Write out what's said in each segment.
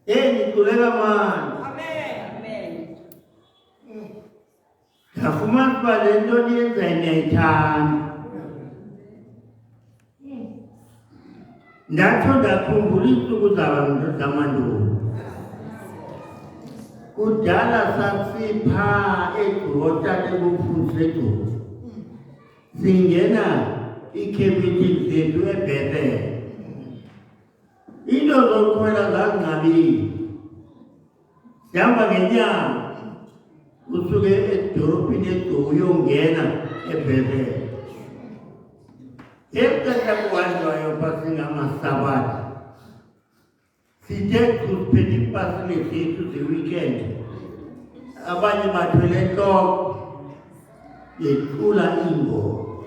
Ngikhuleka manje. Amen. Ngafumana ukuba le nto niyenza niyayithanda. Ndatsho ndakhumbula iintsuku zamandulo. Kudala sasiphaa eGqota ebumfundisi eGqota. Singena iikhemiti zethu eBhethele. Into zokukhwela zazinqabile. Sihamba ngenyanga usuke edolophini eGqoka uyongena eBhethele. Exesha kuhanjwayo phaa singamasabatha. Sithe siphethe iipasile zethu ze-weekend. Abanye bathwele entloko yethula iingodo.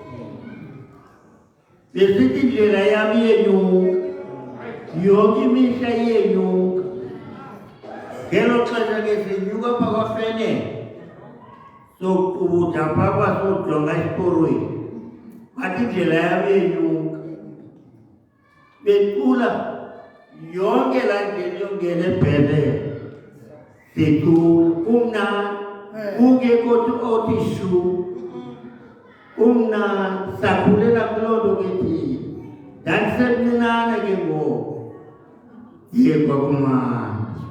Besithi indlela yam iyenyuka. Yonke imihla iyenyuka. Ngelo xesha ke sinyuka phaa kwaFenele. Soqubutha phaa kwasojonga esiporweni. Bathi indlela yam iyenyuka. Becula yonke laa ndlela yongena eBhethele. Sicula kumnandi. Kungekho othi shu. Kumnandi. Sakhulela kuloo nto ke thina. Ndandisemncinane ke ngoku. Kwakumandi.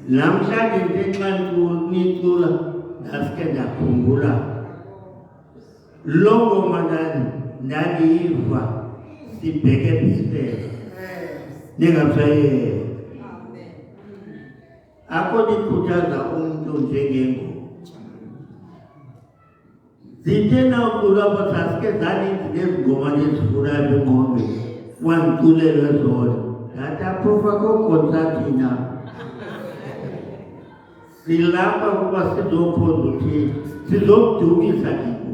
Namhlanje nje xa nicula ndaske ndakhumbula loo ngoma ndandiyiva sibheke eBhethele. Ningaphaye. Akho ndikhuthaza umntu njengengoma. Zithe nawucula apho saske zaninzi nezingoma nezifunayo engqondweni. Wandiculelwe zona. Ndathi aphofa kokonsathi na. Silapha ukuba sizokhonza uThixo. Sizokudumisa Thixo.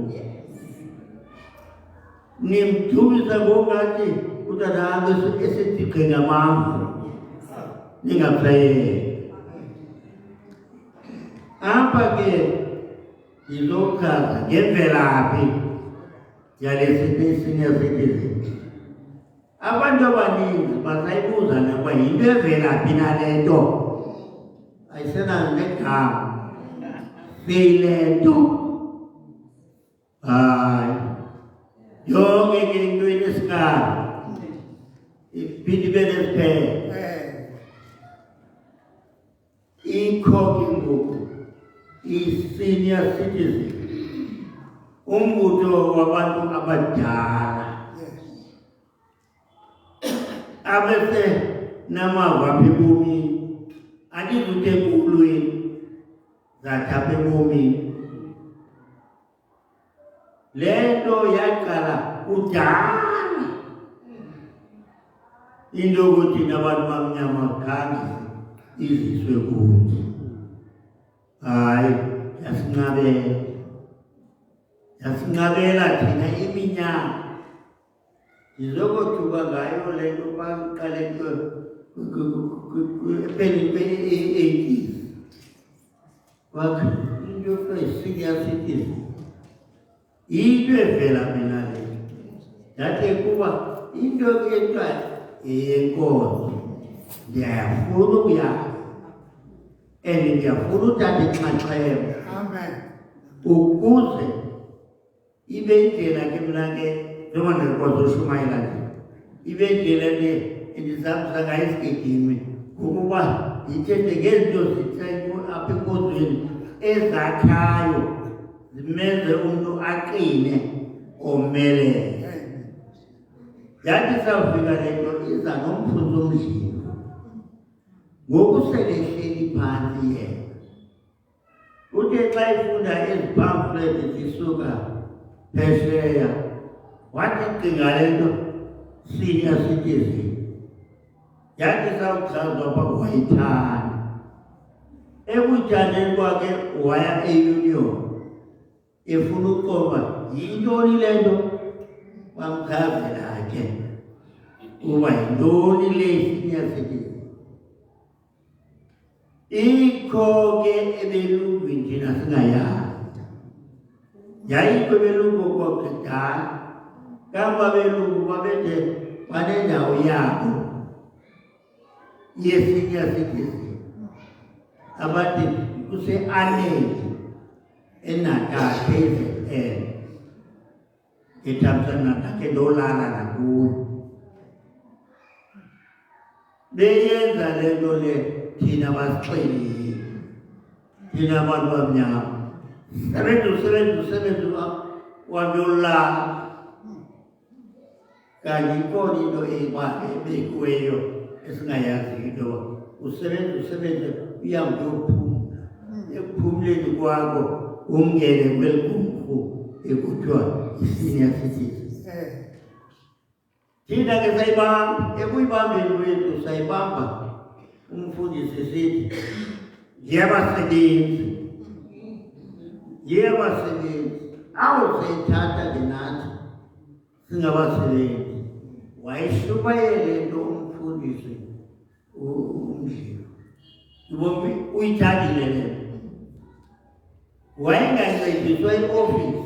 Nimdumisa ngokungathi utata esitigqina amandla. Ningaphaye. Apha ke ndizochaza ngemvelaphi yale senior citizen. Abantu abaninzi basayibuza nokuba yinto evelaphi nale nto. Ayisenalo negama. Seyile nto. Hayi. Yonke ke into inesikali. Iphinde ibe nesiphelo. Ikho ke ngoku i-senior citizen. Umbutho wabantu abadala. Abese namava apha ebomini. Andizuthe empumlweni zathi apha ebomini. Le nto yaqala kudala. Into yokuthi nabantu bamnyama khange iziswe kuthi. Hayi, yasinqabela thina iminyaka. Ndizokothuka ngayo le nto baqale epheleni kwe-80s. Wakhe into yokuthiwa yi-senior citizen. Yinto evela mina le. Ndathi kuba into ekuthiwa yenkonzo ndiyafuna ukuyazi. And ndiyafuna uthatha inxaxheba. Amen. Ukuze ibe indlela ke mna ke njengoba ndikwazi ushumayela nje. Ibe indlela le endizamisa ngayo isigidimi. Ukuba ndithethe ngezinto zithethe apha enkonzweni ezakhayo zimenze umntu aqine omelele. Yathi sawufika le nto iza nomphunzi omdliva. Ngoku sele ehleli phantsi yena. Uthe xa ifunda ezi pamphlet zisuka phesheya wathi cinga le nto senior citizen. Yathi sawuchazwa pha wayithanda. Ekuthandeni kwakhe waya e-union. Efuna ukuqonda yintoni le nto. Bamchazela ke uba yintoni le senior citizen. Ikho ke ebelungwini thina singayazi. Yayikho ebelungu kwakudala. Kambe abelungu babethe banendawo yabo. ye-senior citizen abathi kuse-anele eNatal KZN eThamsanqa ke ndolala nakuyo. Beyenza le nto le thina basixelile, thina abantu bamnyama, sebenza wabuyolala. Kanti ikhona into ebekiweyo esingayazi into usebenza uyangoyophumla. Ekuphumleni kwakho ungene kweli gumfu ekuthiwa i-senior citizen. Thina ke sayibamba, ekuyibambeni kwethu sayibamba umfundisi sithi yebasebenzi awuzayithatha ke nathi singabasebenzi. Wayishumayele into umfundisi uMdliwa, ibombi uyithathile le. Wayengancediswa i-ofisi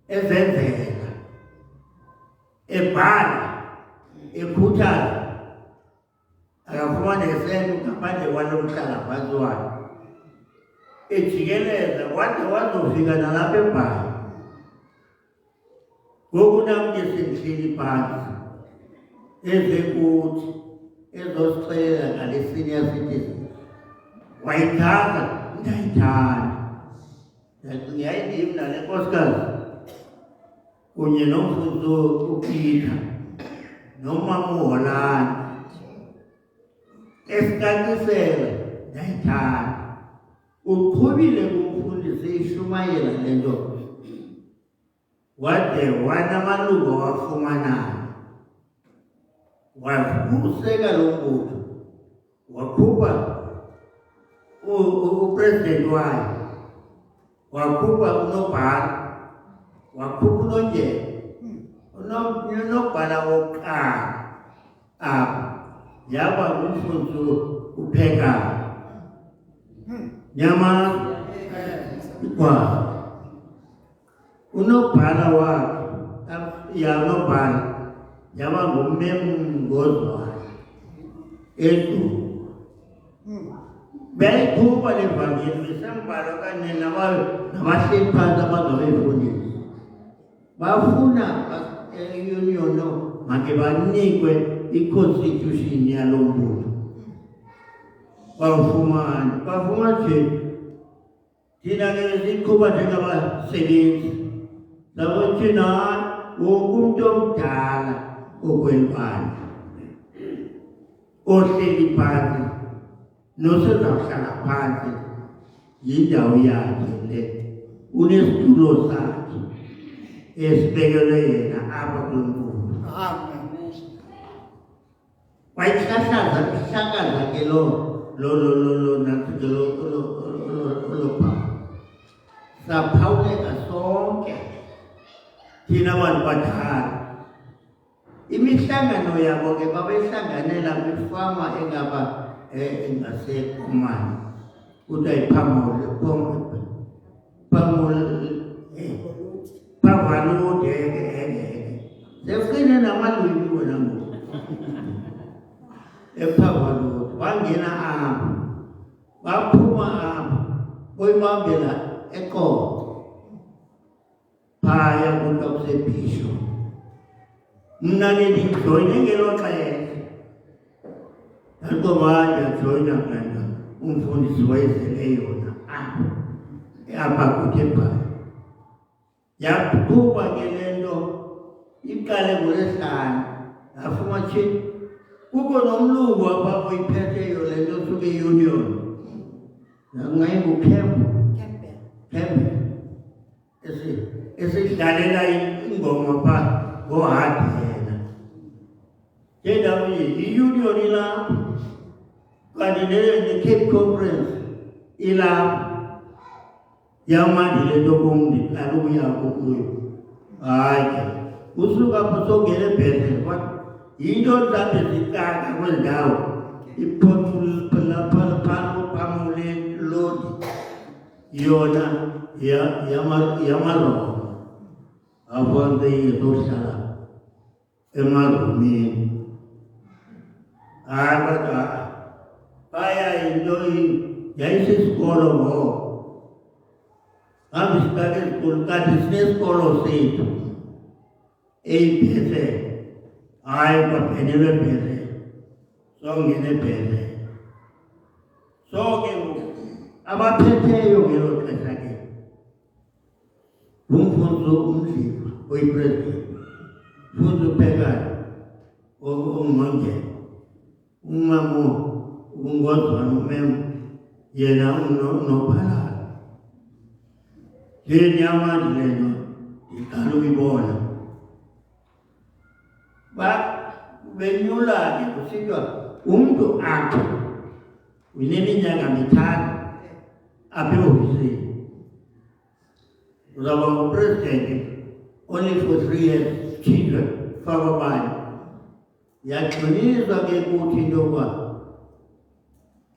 ezenzeka, ebhala, ekhuthaza, akafumane sento ngaphandle kwalo mhlala-phansi wakhe, ejikeleza wade wazofika nalapha eBhayi. Ngoku nam ke sendihleli phansi ezekuthi ezosixelela ngale senior citizen. Wayithatha ndayithanda, ndacinga yayindim nale nkosikazi kunye nomfundisi uPeter nomama uHolani esicacisela ndayithanda. Uqhubile kumfundisi ishumayela le nto wade wanamalungu wafumanayo, wavuseka lo mbutho, wakhupha upresident wayo, wakhupha unobhala, wakhupha unondyebo, unobhala wokuqala apha yaba ngumfundisi uPhekayo. Nyamani ikwazi unobhala wakhe unobhala yaba nguMemngozwana eDumo. Beyikhupha le vangeli besembhala kanye nabahleli phansi abazobefundisa. Bafuna e-union make banikwe i-constitution yalo mbutho. Bafumana nje thina ke siqhuba njengabasebenzi sabothi wonke umuntu omdala okwelibandla ohleli phansi nosezawuhlala phansi yindawo yakhe le, unesitulo sakhe esibekelwe yena apha kulo mbutho. Wayihlakaza ke lo phaa. Saphawuleka sonke thina bantu badala. Imihlangano yabo ke babehlanganela kwifama engaba engaseKhumani, kuthiwa yiPhamole, Pavalude. Sefike namalwimi wena ngoku ePhavalude. Wangena apha, baphuma apha, boyibambela eQonce phaya kuthiwa kuseBhisho. Mna ndijoyine ngelo xesha, nantobanye yajoyina mna umfundisi wayezele yona apha kuthi eBhayi. Yaqhuba ke le nto iqale ngoLwesihlanu, yafuma nje kukho nomlungu apha oyiphetheyo le nto suke i-union, Campbell esidlalela ingoma phaa ngoHadi yena. Yendawo i-union ilapha, kanti ne-Cape Conference ilapha. Yamandi le nto kumbi kaloku yakho kuyo. Hayi ke usuka apho songena eBhethel kwathi yinto mhlawumbe zikaka kwezi ndawo iPhamole lodi yona yamaroma afonde yezohlala emarumini. Hayi kodwa into yayisisikolo ngo ngabe siqale isikolo kanti sinesikolo sethu eyiphethe hayi kwaphelelwe pheze songene pheze sonke abaphetheyo ngelo xesha ke umfundi umdliva oyipresident umfundi uphekayo ongqongqele umamo ungozwana umemo yena unophalala yeni amandla leno iqala ukuyibona benyula-ke kusithiwa umntu apha uneminyaka mithathu apha ehofisini uzawuba ngupresidenti only for 3 years children faka abanye yaqiniswa ke kuthi into yokuba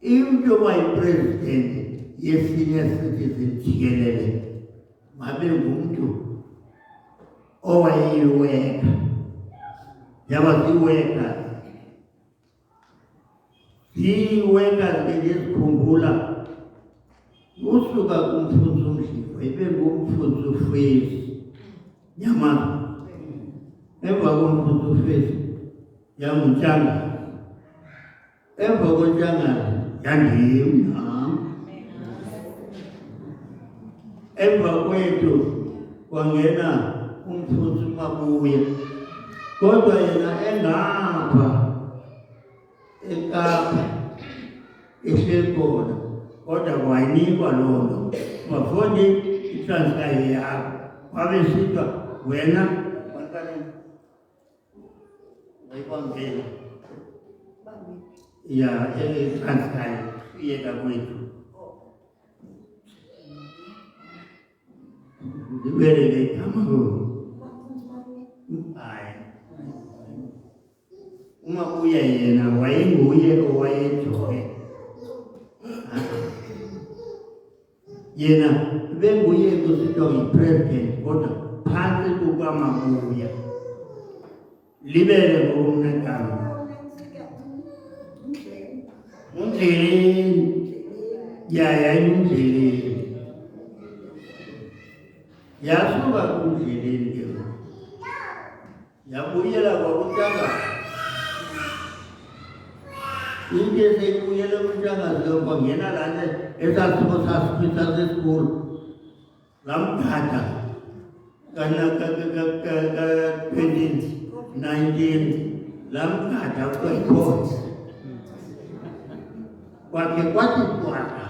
into yoba yipresidenti ye-senior citizen jikelele mabe ngumntu owayeyiweka yaba ziiworkers ziiworkers ke ndizikhumbula usuka kumfundisi uMdliva ibe ngumfundisi uFesi Nyamata emva komfundisi uFesi yanguNtshangala emva koNtshangala yandim nam emva kwethu kwangena umfundisi uMabuya kodwa yena engapha eKapa ehleli khona kodwa kwayinikwa loo nto bafoni iTranskei yakho wabe sithiwa wena wayibambela ya eTranskei iyeka kwethu ndibeleke igama hayi uMabuya yena wayenguye owayejoye yena benguye kusithiwa yi-president kodwa phantsi kukaMabuya libele ngokumnegama uNdleleni yayimndleleni yasuka kuNdleleni ke yabuyela kwakuNtshangala into eseyibuyele kuNtshangala kwangena lana esasipho sasichitha sesikolo lamgada ka-2019 lamgada kwayikhona kwakhe kwathi twaka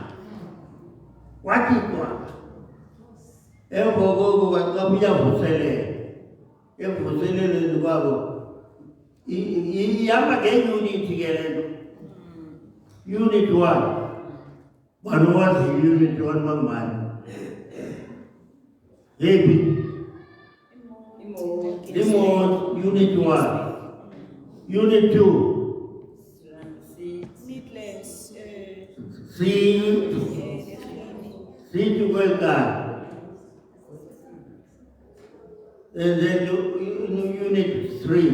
emva koko kwacabuya vuselela evuseleleni kwabo ihamba ngeunithi ke le nto unit 1 banowazi unit 1 bangubani yephi imoto unit 1 unit 2 situ kwekani and then unit 3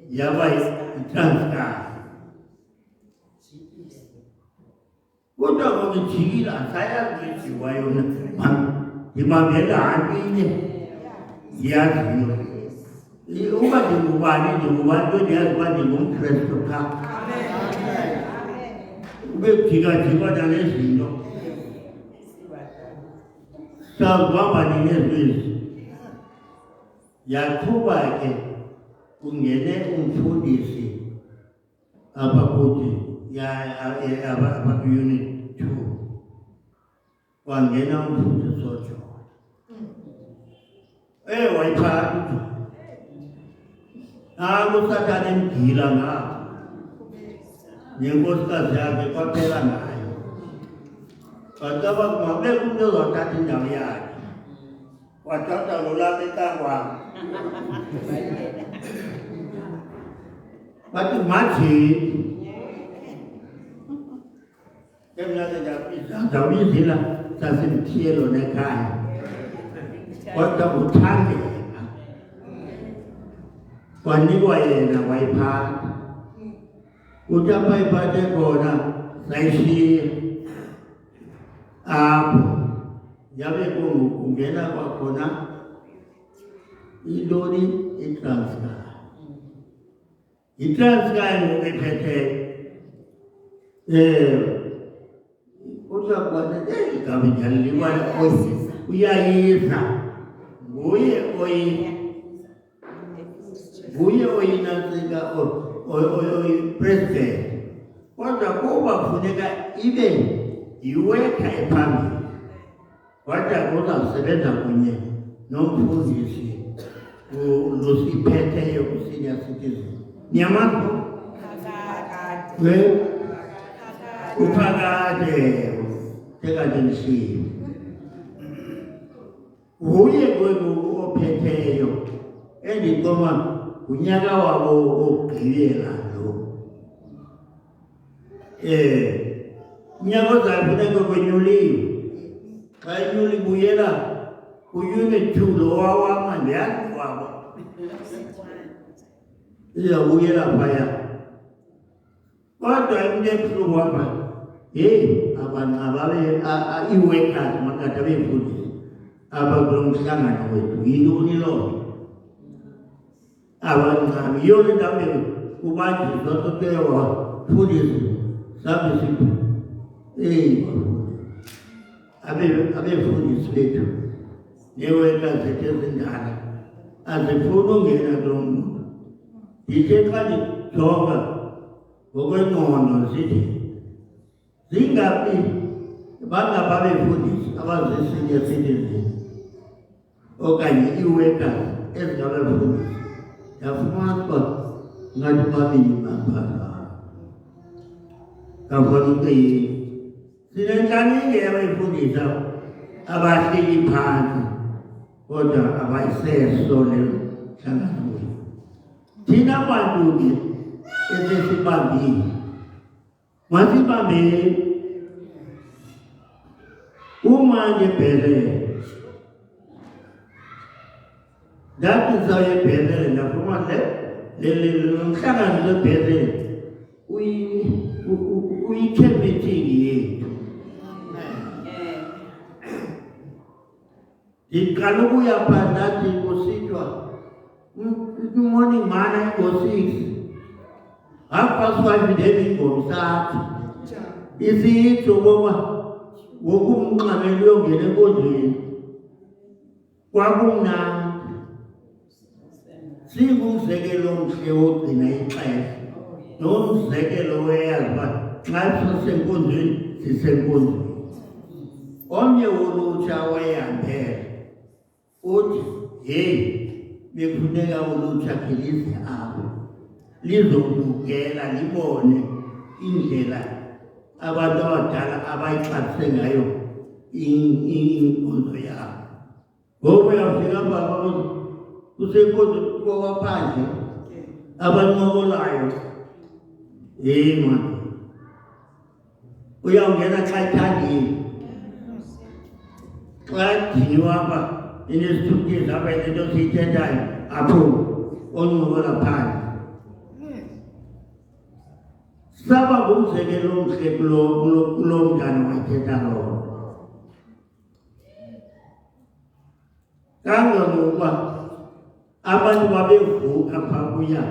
yaba iTranskei kodwa ngokujikila asayaziwa yona ndibambela hantini ndiyaziyo uba ndingubani nto ndiyazi uba ndingumKrestu qha ube kujikajikwa nanezinto sakuhamba ninezwezi yaqhuba ke kungene umfundisi apha kuthi unit 2 kwangena umfundisi oJohn wayiphakathi uSathane emgila ngapha nenkosikazi yakhe kwaphela ngayo kwacaba kungabekho umntu ozawuthatha indawo yakhe wathatha lolapha eKangwane bathi mathini emnake ndawuyizila sasimthiyelo nekhaya kodwa uthandeka kwanikwa yena wayiphatha uthi apha iphathe khona sayishiya apho yabe kungena kwakhona ilori iTranskar. iTranskar ngokuphethe kodwa kwana igama njalo libala uyayiza nguye oyinantsika oyi-president kodwa kuba kufuneka ibe yiwekha ephambili kodwa kuzawusebenza kunye nomfundisi lusiphetheyo ku-senior citizen. Niyamazi uphakade tekademshini nguye ophetheyo endicoma unyaka wabo wokugqibela lo. Unyaka ozafuneka kwenyuliwe xa inyuli buyela ku-unit 2 lo wawama ndiyazi wabo izawubuyela phaya. Kodwa into ebuhlungu apha abantu ii-workers makade abefundisi apha kulo mhlangano wethu yintoni loo nto? Abancane yiyo le nto ambe kubanjiswa sothe wafundisi sabe sithi abefundisi bethu nee-workers zethu ezindala azifuni ungena kulo muntu. Ndithe xa ndijonga ngokwengqondo zithi zingaphi bangapha abefundisi abazii-senior citizen okanye ii-workers ezingabefundisi yafumaniswa ngathi babini baphaa kafanukeyeni. Sinentlaninge yabayifundisa abahleli phantsi kodwa abayiseso le nhlangano wethu. Thina bantu ke esesibambile masibambeni umanje bhelele ndathi saye bhelele ndafuma lomhlangano lebhelele uyi-meeting yethu. Ndiqala ukuya phaa ndathi kusithiwa morning mana ngo-6 5:30 ngomsathu isitsho ngoba ngokumnqamela uyongena enkonzweni kwakumnandi. Singumzekelo omhle wogcina ixesha nomzekelo weyazi uba xa sisenkonzweni sisenkonzweni. Omnye wolutsha wayehambele uthi bekufuneka ulutsha khe lize apho lizobukela libone indlela abantu abadala abayixabise ngayo inkonzo yabo. Ngoku uyafika phaa kusenkonzweni kwaphandle abancokolayo man uyawungena xa ithandile xa diniwe apha inesithukuthezi apha into siyithethayo apho oncokola phandle. Saba ngumzekelo omhle kulo mntana wayethetha loo nto. Kangangokuba abantu babevuka phaa kuya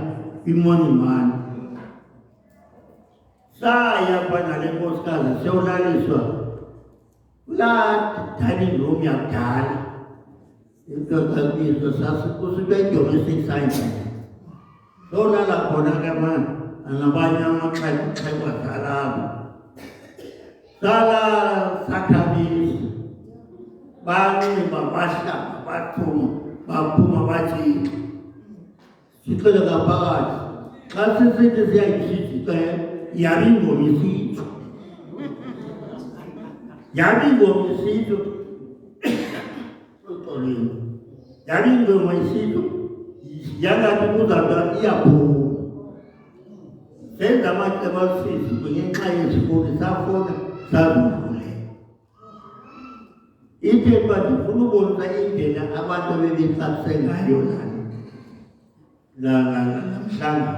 kwimorning man. Saya phana le nkosikazi siyolaliswa kulaa dining room yakudala intokabizo kusithiwa i-domestic science. Solala khona ke mani nabanye amaxhego adalapho sala sakhabisa banxiba bahlamba baphuma bathi sixele ngaphakathi xa sisithi siyayijijika yabe ingoma isitsho yabe ingoma isitsho uxolweni yabe ingoma isitsho yangathi kuzawuba iyaphuma senza amacebo asisi ngenxa yezifuni safuna savuvule ithe uba ndifuna ubonisa indlela abantu abebexabise ngayo namhlanje.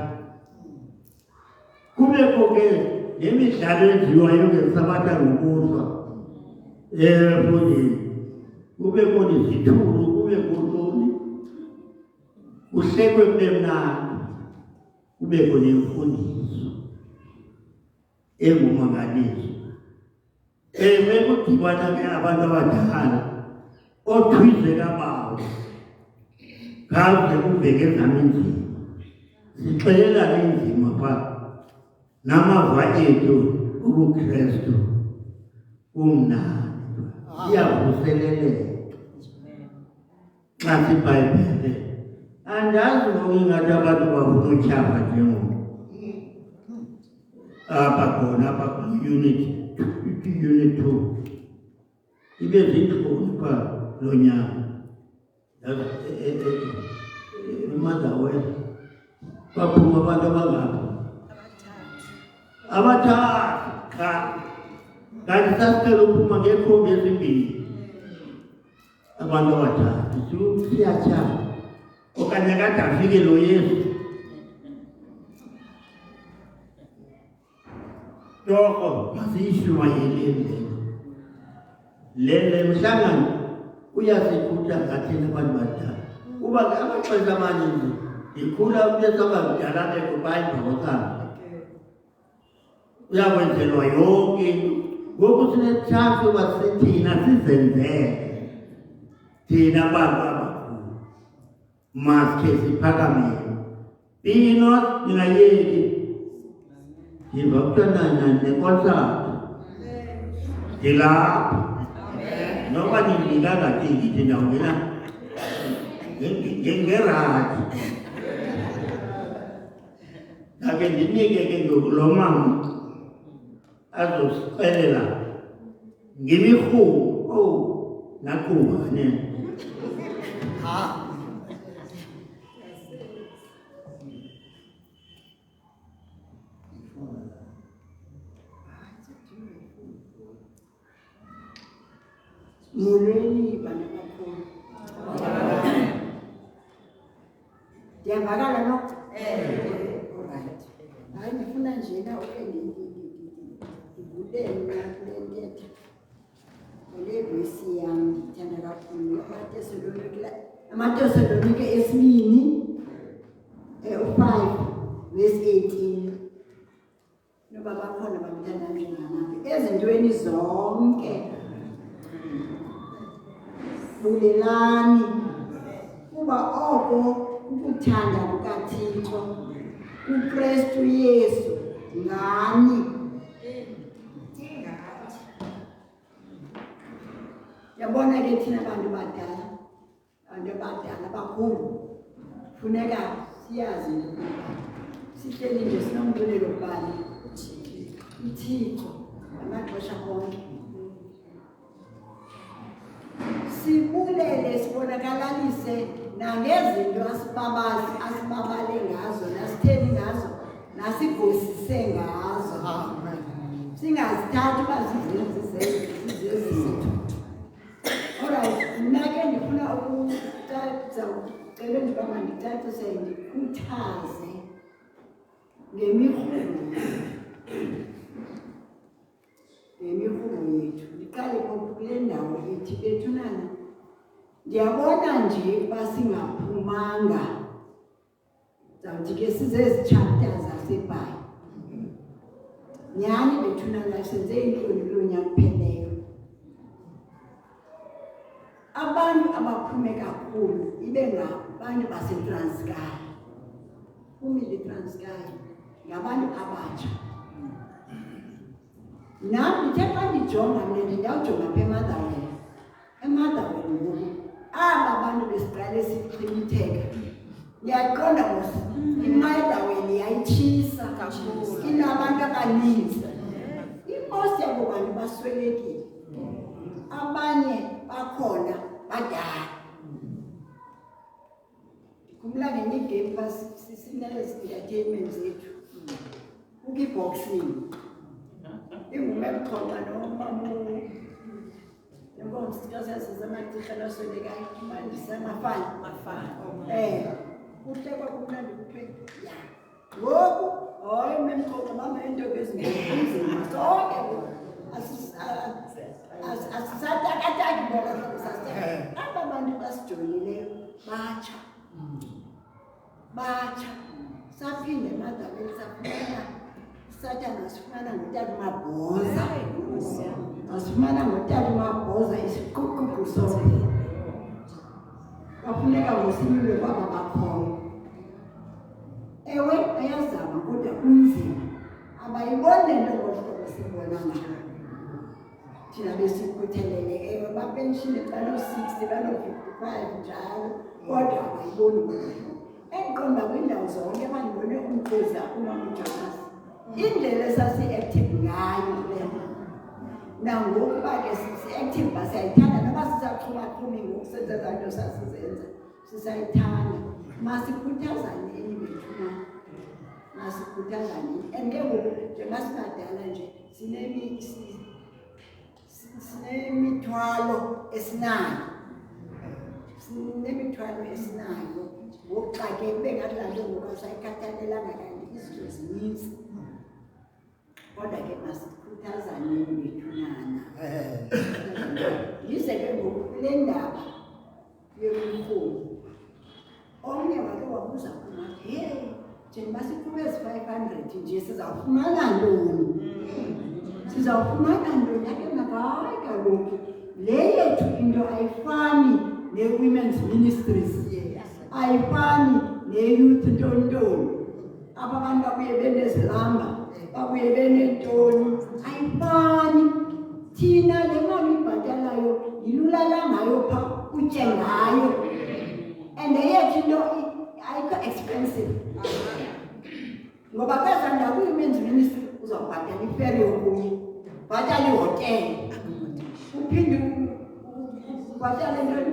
Kubekho ke nemidlalo enziwayo ngeSabatha ngokuhlwa futhi kube khona izithulu kube khona uhlekwe kube mnandi kube khona imfundiso engumangaliso bekudibana ke abantu abadala othwize kabawo kaze uveke zaminzima sixelelane inzima pha namava ethu ubuKristu kumnandi iyavuseleleka xa siBhayibhile andazi ngokungathi abantu bafuna utyhapha njengoba apha khona apha unit 2 ibe zintloni pha lo nyaka eMotherwell baphuma abantu abangapha abathathu kanti sasicela uphuma ngeekhombi ezimbini abantu abathathu siyatyhapha okanye kade afike lo Yesu toko masiyishumayeleni le mhlangano uyasikhutha ngathina abantu badala kuba amaxesha amaninzi ikhula umntu esabadala bekubayi ngokuzana uyakwenzelwa yonke into ngoku sinetshansi uba thina sizenzele thina bantu abakhulu masikhe siphakamele ino ningayeki yiva kuthandana nekonsati ndilapha noba ndingatingi ndingawungena ngeradi ake ndinike ke ngoku lo mama azosixelela ngemirhumo nakhungane Molweni bana bakhulu. Ndiyavakala no? Alright. Hayi ngifuna njena ndivulele kule ntetha. Kule vesi yam ndithanda kakhulu amaTesalonike esibini 5 verse 18. Noba bakhona bamthanda njenganabi ezintweni zonke bulelani kuba oko ukuthanda kukaThixo uKristu Yesu ngani yabona ke thina abantu badala bakhulu funeka siyazi sihleli nje sinombulelo bani uThixo amaxesha onke sibulele sibonakalalise nangezinto asibabale ngazo nasitheni ngazo nasivusise ngazo singazithathi uba zizezizezizezizithu. Alright, mna ke ndifuna ukucela nje uba mandicacise ndikhuthaze ngemirhumo yethu. Ndiqale kule ndawo ethi bethunana ndiyabona nje uba singaphumanga zawuthi ke sizezi chapter zaseBhayibhile nyhani bethunana senze intloni kulo nyaka kupheleyo. Abantu abaphume kakhulu ibe ngabantu baseTranskei umile Transkei ngabantu abatsha. Nam ndithe xa ndijonga mna ndiyawujonga apha eMotherwell ngoku aba bantu besiqale sichimitheka ndiyaqonda mos iMotherwell yayitshisa kakhulu inabantu abaninzi imost yabo bantu baswelekile abanye bakhona badala. Kumla ngenye igame sinezi-entertainment zethu ukiboxing ingume ebuxoxa nomamule enkonzo sikasesize amatisha laswelekayo mafana kuhlekwa kumnandi kuphela ya ngoku Hayi memxoxa mama into ezinzima sonke asisatakataki bona aba bantu basijoyileyo batsha saphinde emadaleni sathana sifumana ngotata uMabhoza asifumana ngotata uMabhoza isiquququ sonke kwafuneka ngosimile kwaba bakhoyo ewe ayazama kodwa kunzima abayibone nto ngohlobo sibona ngayo thina besikhuthelele ewe bapenshini bano-60 bano-55 njalo kodwa abayiboni endiqonda kwiindawo zonke bandibone umkhwezi akumamujonas indlela esasi-active ngayo lena nangokuba ke si-active basiyayithanda noba sisaqhumaxhumi ngokusenza zanto sasizenza sisayithanda masikhuthazaneni bethuna masikhuthazaneni and ke ngoku njengasingadala nje sinemithwalo esinayo ngoxa ke kube ngathi laa nto ngoba sayikhathalelanga kanti izinto zininzi kodwa ke masikhuthazaneni bethunana yize ke ngoku kule ndaba yomrhumo omnye wake wabuza kumathi hey njengoba sikhube ezi-500 nje sizawufumana ntoni yake nakahayi kaloku le yethu into ayifani ne-women's ministries ayifani ne-youth ntontoni apha abantu babuye benezilamba babuye beneentoni ayifani thina le mali ibhatalayo yilulala ngayo phaa utye ngayo and yethu into ayikho expensive ngoba kwezanda kwi-women's ministry uzawubhatala ifere yokunye ubhatala ihotele uphinde ubhatala into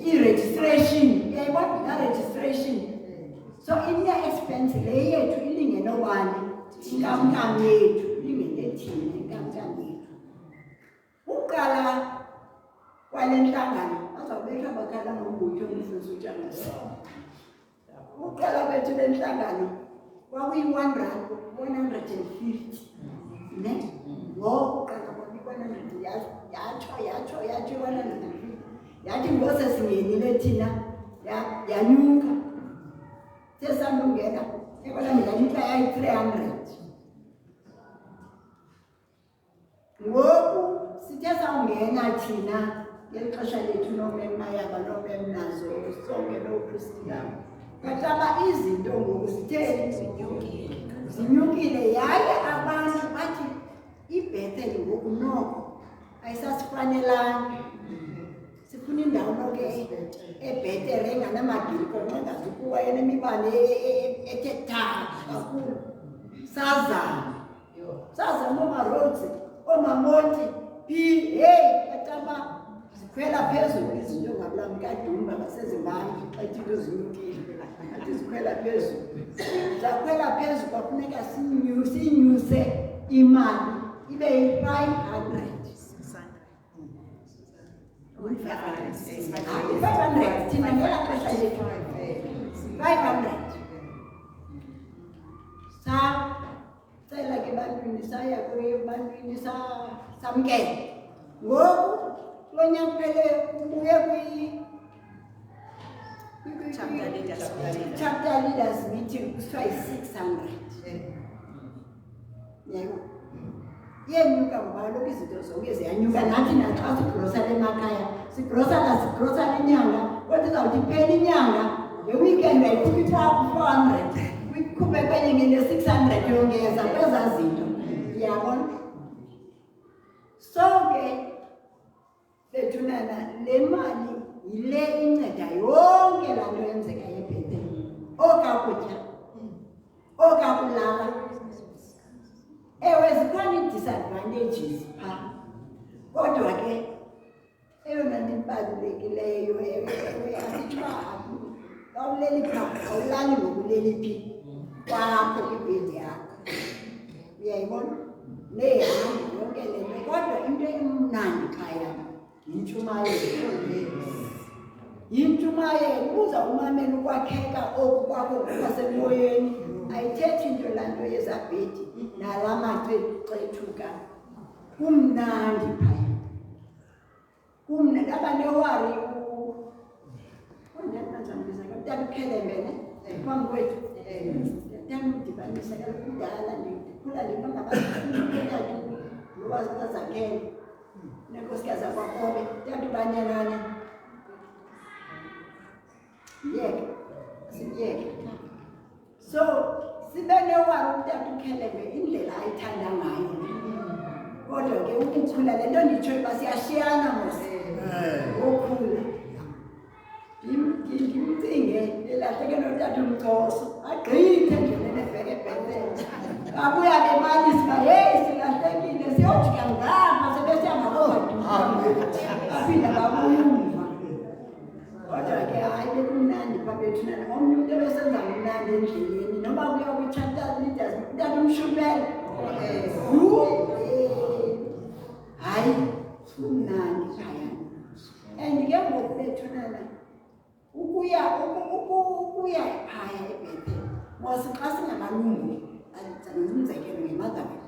i-registration uyayibona registration so ine-expense le yethu ilingene obani inkamnkam yethu ilingene thina inkamnkam yethu uqala kwale nhlangano bazawubetha bakhala ngombutho omfuzi utshangasa uqala bethu le nhlangano kwakuyi-150 ne ngokuqala kwakuyi-100 yatsho 150 yathi ngosesingenile thina yanyuka sesandungena ekwalandelanika yayi-300 ngoku sithe sawungena thina ngeli xesha lethu nomemayaba nomemnazo sonke nookristiyan kataba izinto ngoku zithe zinyukile yaye abantu bathi ibhetele ngoku noko ayisasifanelanga sifuna indawo noke ebhetere enganamadiko nxengazukuwa enemibane ethe thaa kakhulu sazama oomaroads oomamonti hey kataba zikhwela phezulu izinto ngabulamkadumba basezimbani athi into zinyukile athi zikhwela phezulu zakhwela phezulu kwafuneka siyinyuse imali ibe yi-500 thina ngela xesha lethu 500 sacela ke ebantwini saya ebantwini samkela ngoku kulo nyaka uphele ubuye chapter leaders meeting kusithiwa yi-600 yebo yenyuka ngoba kaloku izinto zonke ziyanyuka nathi naxa sigrosala emakhaya sigrosala inyanga kodwa izawuthi iphela inyanga nge-weekend ayikhuphi 400 kwikhuphe kwenye ngene-600 yongeza kwezaa zinto yabona so ke bethunana le mali yile inceda yonke laa nto yenzeka yebhetele okakutya okakulala ewe zikhona ii-disadvantages phaa kodwa ke eyona nto ibalulekileyo asithiwa awuleli phaa awulali ngokuleli phi kwakho kwibhedi yakho uyayibona nehambi yonke le nto kodwa into emnandi phaya yintshumayelo yintshumayelo ubuza umamela ukwakheka oku kwakho kwasemoyeni ayithethi into lanto yezabhethi nalamaxethuka kumnandi phaya kumnandi abanewari ondenazambiza kutata ukhelembene phambi kwethu ndibanisa kaloku kudala ndikhula ndibangabaaatu noba zikazakhele nenkosikazi akwakobe tata ubanyelana yeke siyeke so sibe newari utata ukhelebe indlela ayithanda ngayo kodwa ke ukukhula le nto nditsho uba siyashiyana mos okhula ngimcinge elahleke notata umcoso agqithe endleleni ebhekebhekele abuya bemalisa uba heyi silahlekile siyojika ngapha sebesihamba kodwa aphinda babuya umva kodwa ke hayi bekumnandi babethunana omnye umntu ebesenza mnandi endleleni noba kuya kwi-chapter leaders utata umshumele hayi kumnandi phayana and ke ngoku bethunana ukuya phaya eBethel mose xa singamalungu umzekelo ngeMotherwell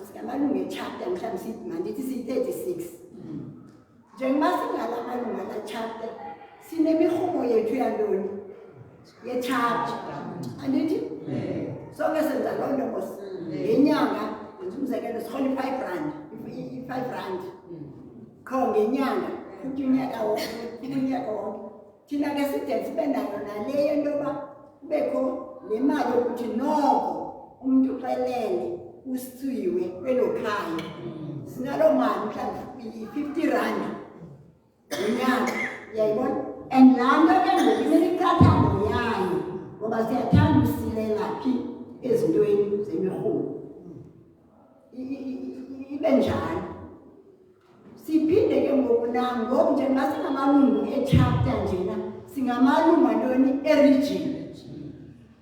singamalungu echapter mhlawumbi mandithi siyi-36 njengoba singala malungu ala chapter sinemirhumo yethu yantoni yechapter andithi sonke senza loo nto mos ngenyanga yenza umzekelo sirhola i-5 rand qho ngenyanga futhi unyaka wonke thina ke side sibe nayo naleyo into yoba kubekho le mali yokuthi noko umntu uxelele usiwe kwelo khaya sinaloo mali mhlawumbi yi-50 rand ngonyaka uyayibona and laa nto ke ngoku inemiqathango yayo ngoba siyathanda usilela phi ezintweni zemirhumo ibe njalo siphinde ke ngoku nangoku njengoba singamalungu echapter njena singamalungu antoni eregion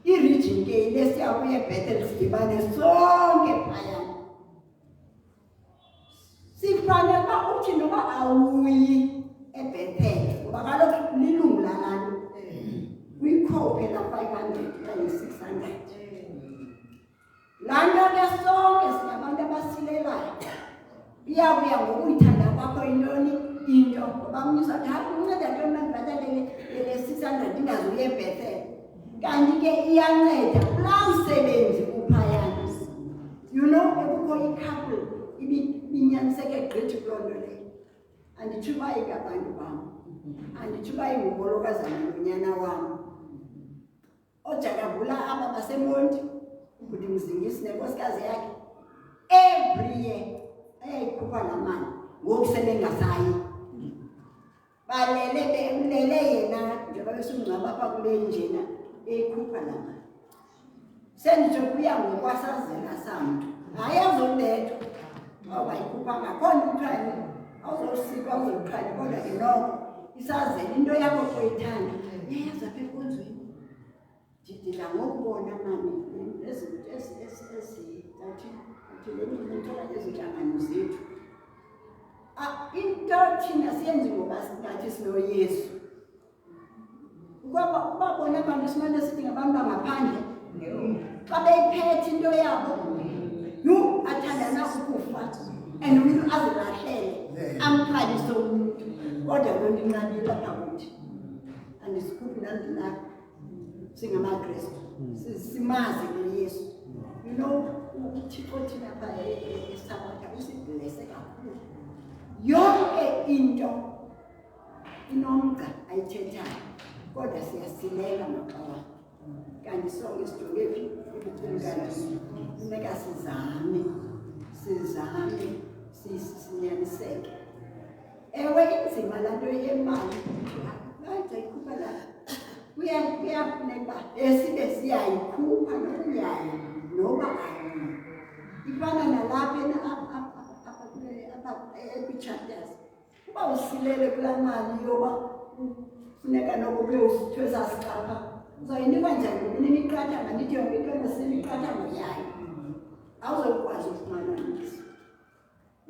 iregion ke ile siyakuya eBethel sidibane sonke phayana sifanele uba uthi noba awuyi eBethel ngoba kaloku lilungu lalalo kwikhophe la 500 okanye 600 laa nto ke sonke singabantu abasilelayo iyabuya ngokuyithanda kwakho intoni into ngoba umnyisa athi hayi unceda ntoni mandibhatalele 600 ingazuye eBethel kanti ke iyanceda kulaa msebenzi uphayana you know ekukho ikhapule ibinyaniseke gqithi kuloo nto leyo anditsho uba ikabantu bam anditsho uba ingumolokazana nonyana wam ojakabula aba basemonti ukuthi mzingisi nenkosikazi yakhe every year eyayikhupha laa mali ngoku sebengasayi balele yena njengoba besumngcwaba apha kule njena eyikhupha laa mali senditsho kuya ngokwasazela samntu hayi azolethwa ngoba yikhupha ngakhona uthwani awuzosikwa awuzoqhali kodwa ke noko isazela into yakho oyithanda iyayazi apha enkonzweni ndidila ngokubona mani ezinto ezithola ezinhlangano zethu into thina siyenzi ngoba singathi sinoyesu ubabona abantu simane sithi ngabantu bangaphandle xa beyiphethe into yabo athandana ukufa and umntu azilahlele amkhalise umuntu kodwa loo nto inqabile apha kuthi andisikhuphi nandinapha singamakrestu simazi noyesu you know uthixo thina pha esabatha usiblese kakhulu yonke into inomgca ayithethayo kodwa siyasilela maqawa kanti sonke sijonge phi ebucumkani funeka sizame sinyaniseke ewe inzima laa nto yemali ayikhupha la kuyafuneka esibe siyayikhupha nokuyayo noba ayi ifana nalapha ekwi-chapters uba usilele kulaa mali yoba funeka noko kube usithweza sicapha uzoyinikwa njani nemiqathango ndithi yonke into nesemiqathango yayo awuzokwazi ufumana nisi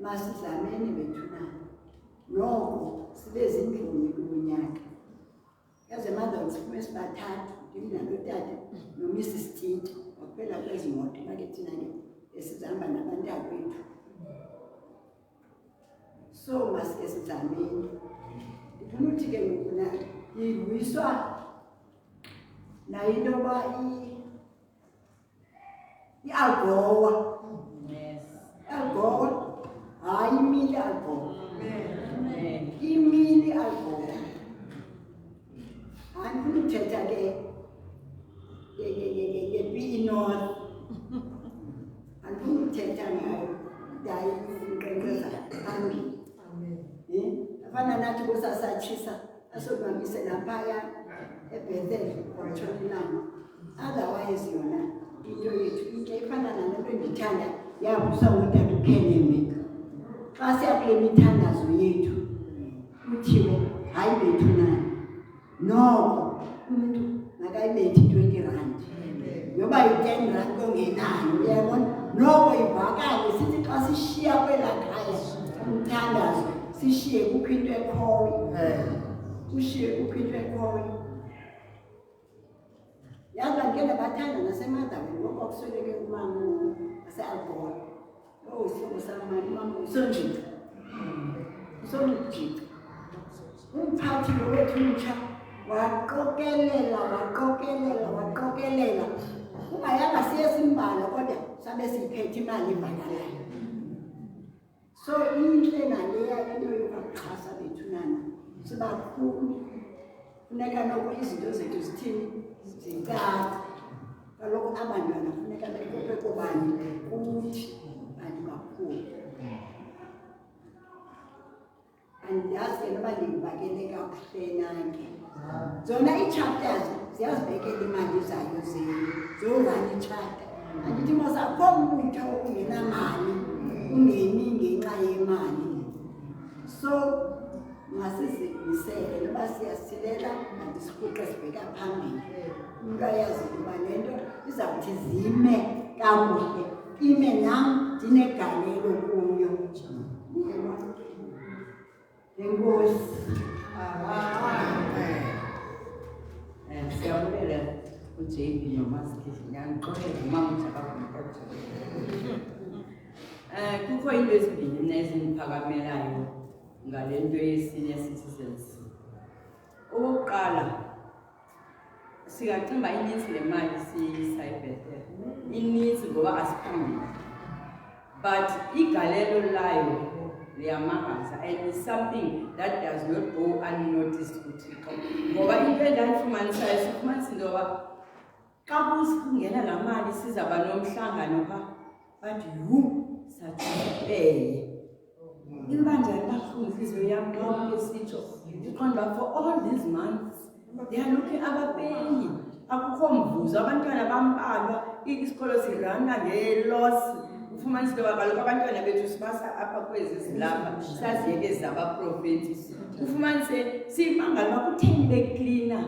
masizameni bethunana noko sibe zindlumi kunyaka. Yaze manje siphume sibathathu, mina notata noMrs Tito, waphela kwezi moto make thina ke esizihamba nabantakwethu. So masike sizameni. Ndifuna ukuthi ke ngokuna iwiswa na into ba i-Algoa. Yes. Algoa. Hayi imili Algoa. Imili Algoa. Andifuna ukuthetha ke North. Andifuna ukuthetha ngayo dayi inkqenkqeza phambili. Afana nathi kusasatshisa asonwabise naphaya eBethel kwaThonilanga. Otherwise yona into yethu into efana nalento endithanda yavuswa ngutata uKheneme. Xa siya kule mithandazo yethu kuthiwe hayi bethu nani noko umuntu makayibethi 20 rand yoba yi-10 rand kongenayo uyabona noko ivakale sithi xa sishiya kwelaa khaya umthandazo sishiye kukho into ekhoyo kushiye kukho into ekhoyo. Yazi bandike ndabathanda nasemadameni ngoba kusweleke umama ase-Algoa. Sihlobo samani umama uSonjika. uSonjika umphathi lo wethu umtsha waqokelela ungayanga siye simbala kodwa sabe siphethe imali ebhadalayo. So inhle naleya into yokuxhasa bethu nana sibakhulu funeka noko izinto zethu zithini zicaca. Kaloku abantwana funeka bekope kubani kuthi bantu bakhulu. Andiyazi ke noba ndibakele kakuhle nanke zona ii-chapters ziyazibekela imali zayo ziyovana itshata. Andithi mos akho mbutho ungenamali ungeni ngenxa yemali. So masizimisele noba siyasilela andisirhuqe sibheka phambili. Umntu ayazi ukuba le nto izawuthi zime kakuhle ime nam ndinegalelo kuyo. Enkosi. Siyabulela uJB noMasikisi ngiyanixolela umama uJakavu. Kukho into ezibini ezindiphakamelayo ngale nto ye-senior citizens. Okokuqala singacinga ininzi le mali siyisayibhetele ininzi ngoba asiphambili, but igalelo layo liyamangaza and it's something that does not go unnoticed kuThixo. Ngoba into endandifumanisayo sifumanisa into yoba xa kungena laa mali sizawuba nomhlangano phaa bathi sathi peye ibanjani kabuhlungu intliziyo yam xa besitsho ndiqonda uba for all these months they are looking abapeyi, akukho mvuzo, abantwana bambalwa, isikolo sirana ngeloss. Ufumanisa into yoba kaloku abantwana bethu sibasa apha kwezi zilapha saziyeke zabaprofethi. Ufumanise simangala uba kutheni beklina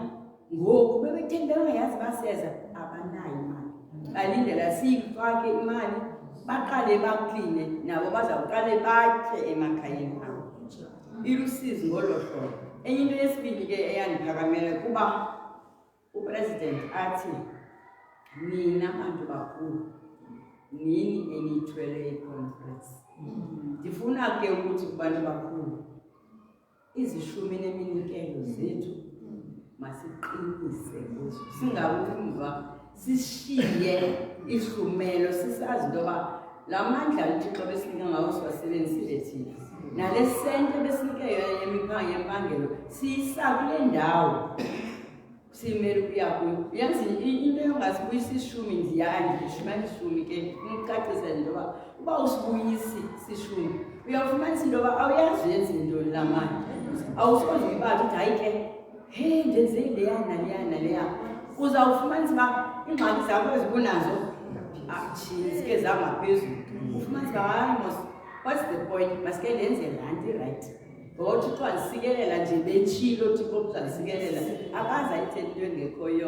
ngoku bebetheni bengayazi baseza abanayo imali. Balindela siyifake imali baqale bakline nabo bazawuqale batye emakhayeni abo. Ilusizi ngolo hlobo. Enye into yesibili ke eyandiphakamela kuba upresident athi nina bantu bakhulu nini eniyithwele iconference. Ndifuna ke ukuthi kubantu bakhulu izishumi neminikelo zethu masiqinise kuzo, singabumva sishiye ihlumelo sisazi into yoba la mandla uThixo besinika ngawo siwasebenzisile thina nale sente besinike yona yempangelo siyisa kule ndawo simele ukuya kuyo. Yazi into yongazibuyisa ishumi ndishumana ishumi ke umcacisa into yoba uba usibuyisi sishumi uyawufumanisa into yoba awuyazi yenza into la mali, awusoze uyibala ukuthi hayi ke ndenze leya naleya. Uzawufumanisa uba iingxaki zakho ezikunazo zike zangaphezulu. Ufumanisa uba hayi mos what's the point, masike ndenze laa nto irayithi ngoba uThixo andisikelela nje betshilo uThixo uzandisikelela akaze ayithethe into engekhoyo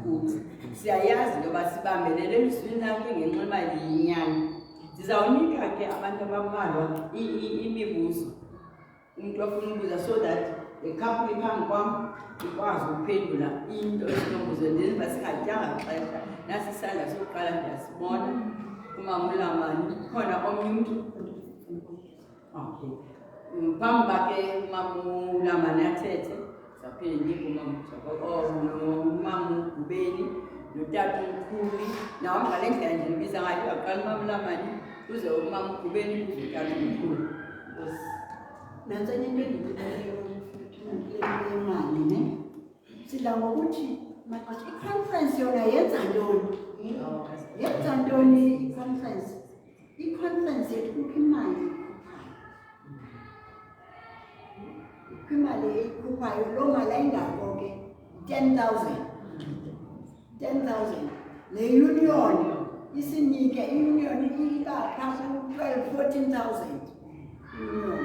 kuthi. Siyayazi into yoba sibambelele elizwini lakhe ngenxa yoba liyinyani. Ndizawunika ke abantu abambalwa imibuzo umuntu afuna ukubuza so that the couple iphambi kwam ikwazi ukuphendula into esinombuzo then basingatyanga xesha nasi isandla sokuqala ndiyasibona umama uLamani khona omnye umuntu okay phambi bakhe umama uLamani athethe saphinde umama uGubeni notata uMkhulu nawo ngale ndlela nje ndibiza ngayo aqala umama uLamani kuze umama uGubeni kuze utata uMkhulu nanso into endikuleyo imali ne sidla ngokuthi maqashe i-conference yona yenza ntoni i-conference yethu kukho imali eyikhuphayo loo mali ayingako ke 10,000 le-union isinike i-union ibaphantsi 14,000 union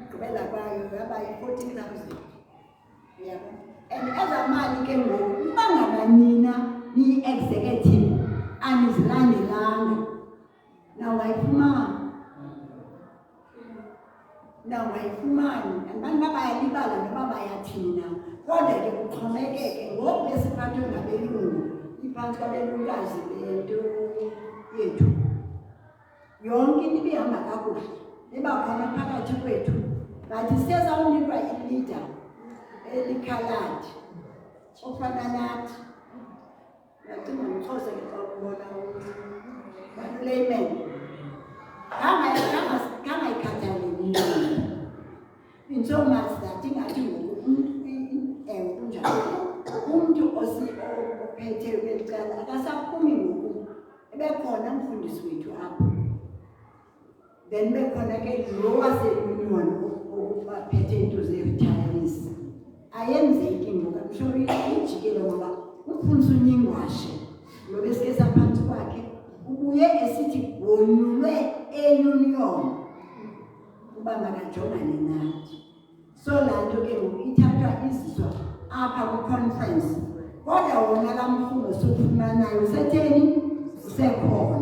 gqibela kwayo yaba yi-14,000 yabo and ezaa mali ke ngoku uba ngaba nina niyi-executive anizilandelanga nawayifumani abantu babayalibala noba bayathini na kodwa ke kuxhomekeke ngoku besiphathwe ngabelungu iphantsi kwabelunkazi lento yethu yonke into ibihamba kakuhle ibakhona phakathi kwethu but siyezawunikwa ilida elikhaladi ofana nathi yacinga ngixhosa ke xa ukubona baluleymen kangayikhathaleli in so much that ingathi kunjalo umntu ophethe kwelicala akasaphumi ngoku ebekhona umfundisi wethu apho then bekhona ke lo waseunion ophethe into ze-retirees ayenzeki ngoku amshori ijikelo ngoba umfundisi unyingwashe lo besike saphansi kwakhe ubuye esithi wonyulwe e-union uba makajongane nathi so laa nto ke ngoku ithathwa iziswa apha kwi-conference kodwa wona laa mfundo siwufumanayo usetheni usekhona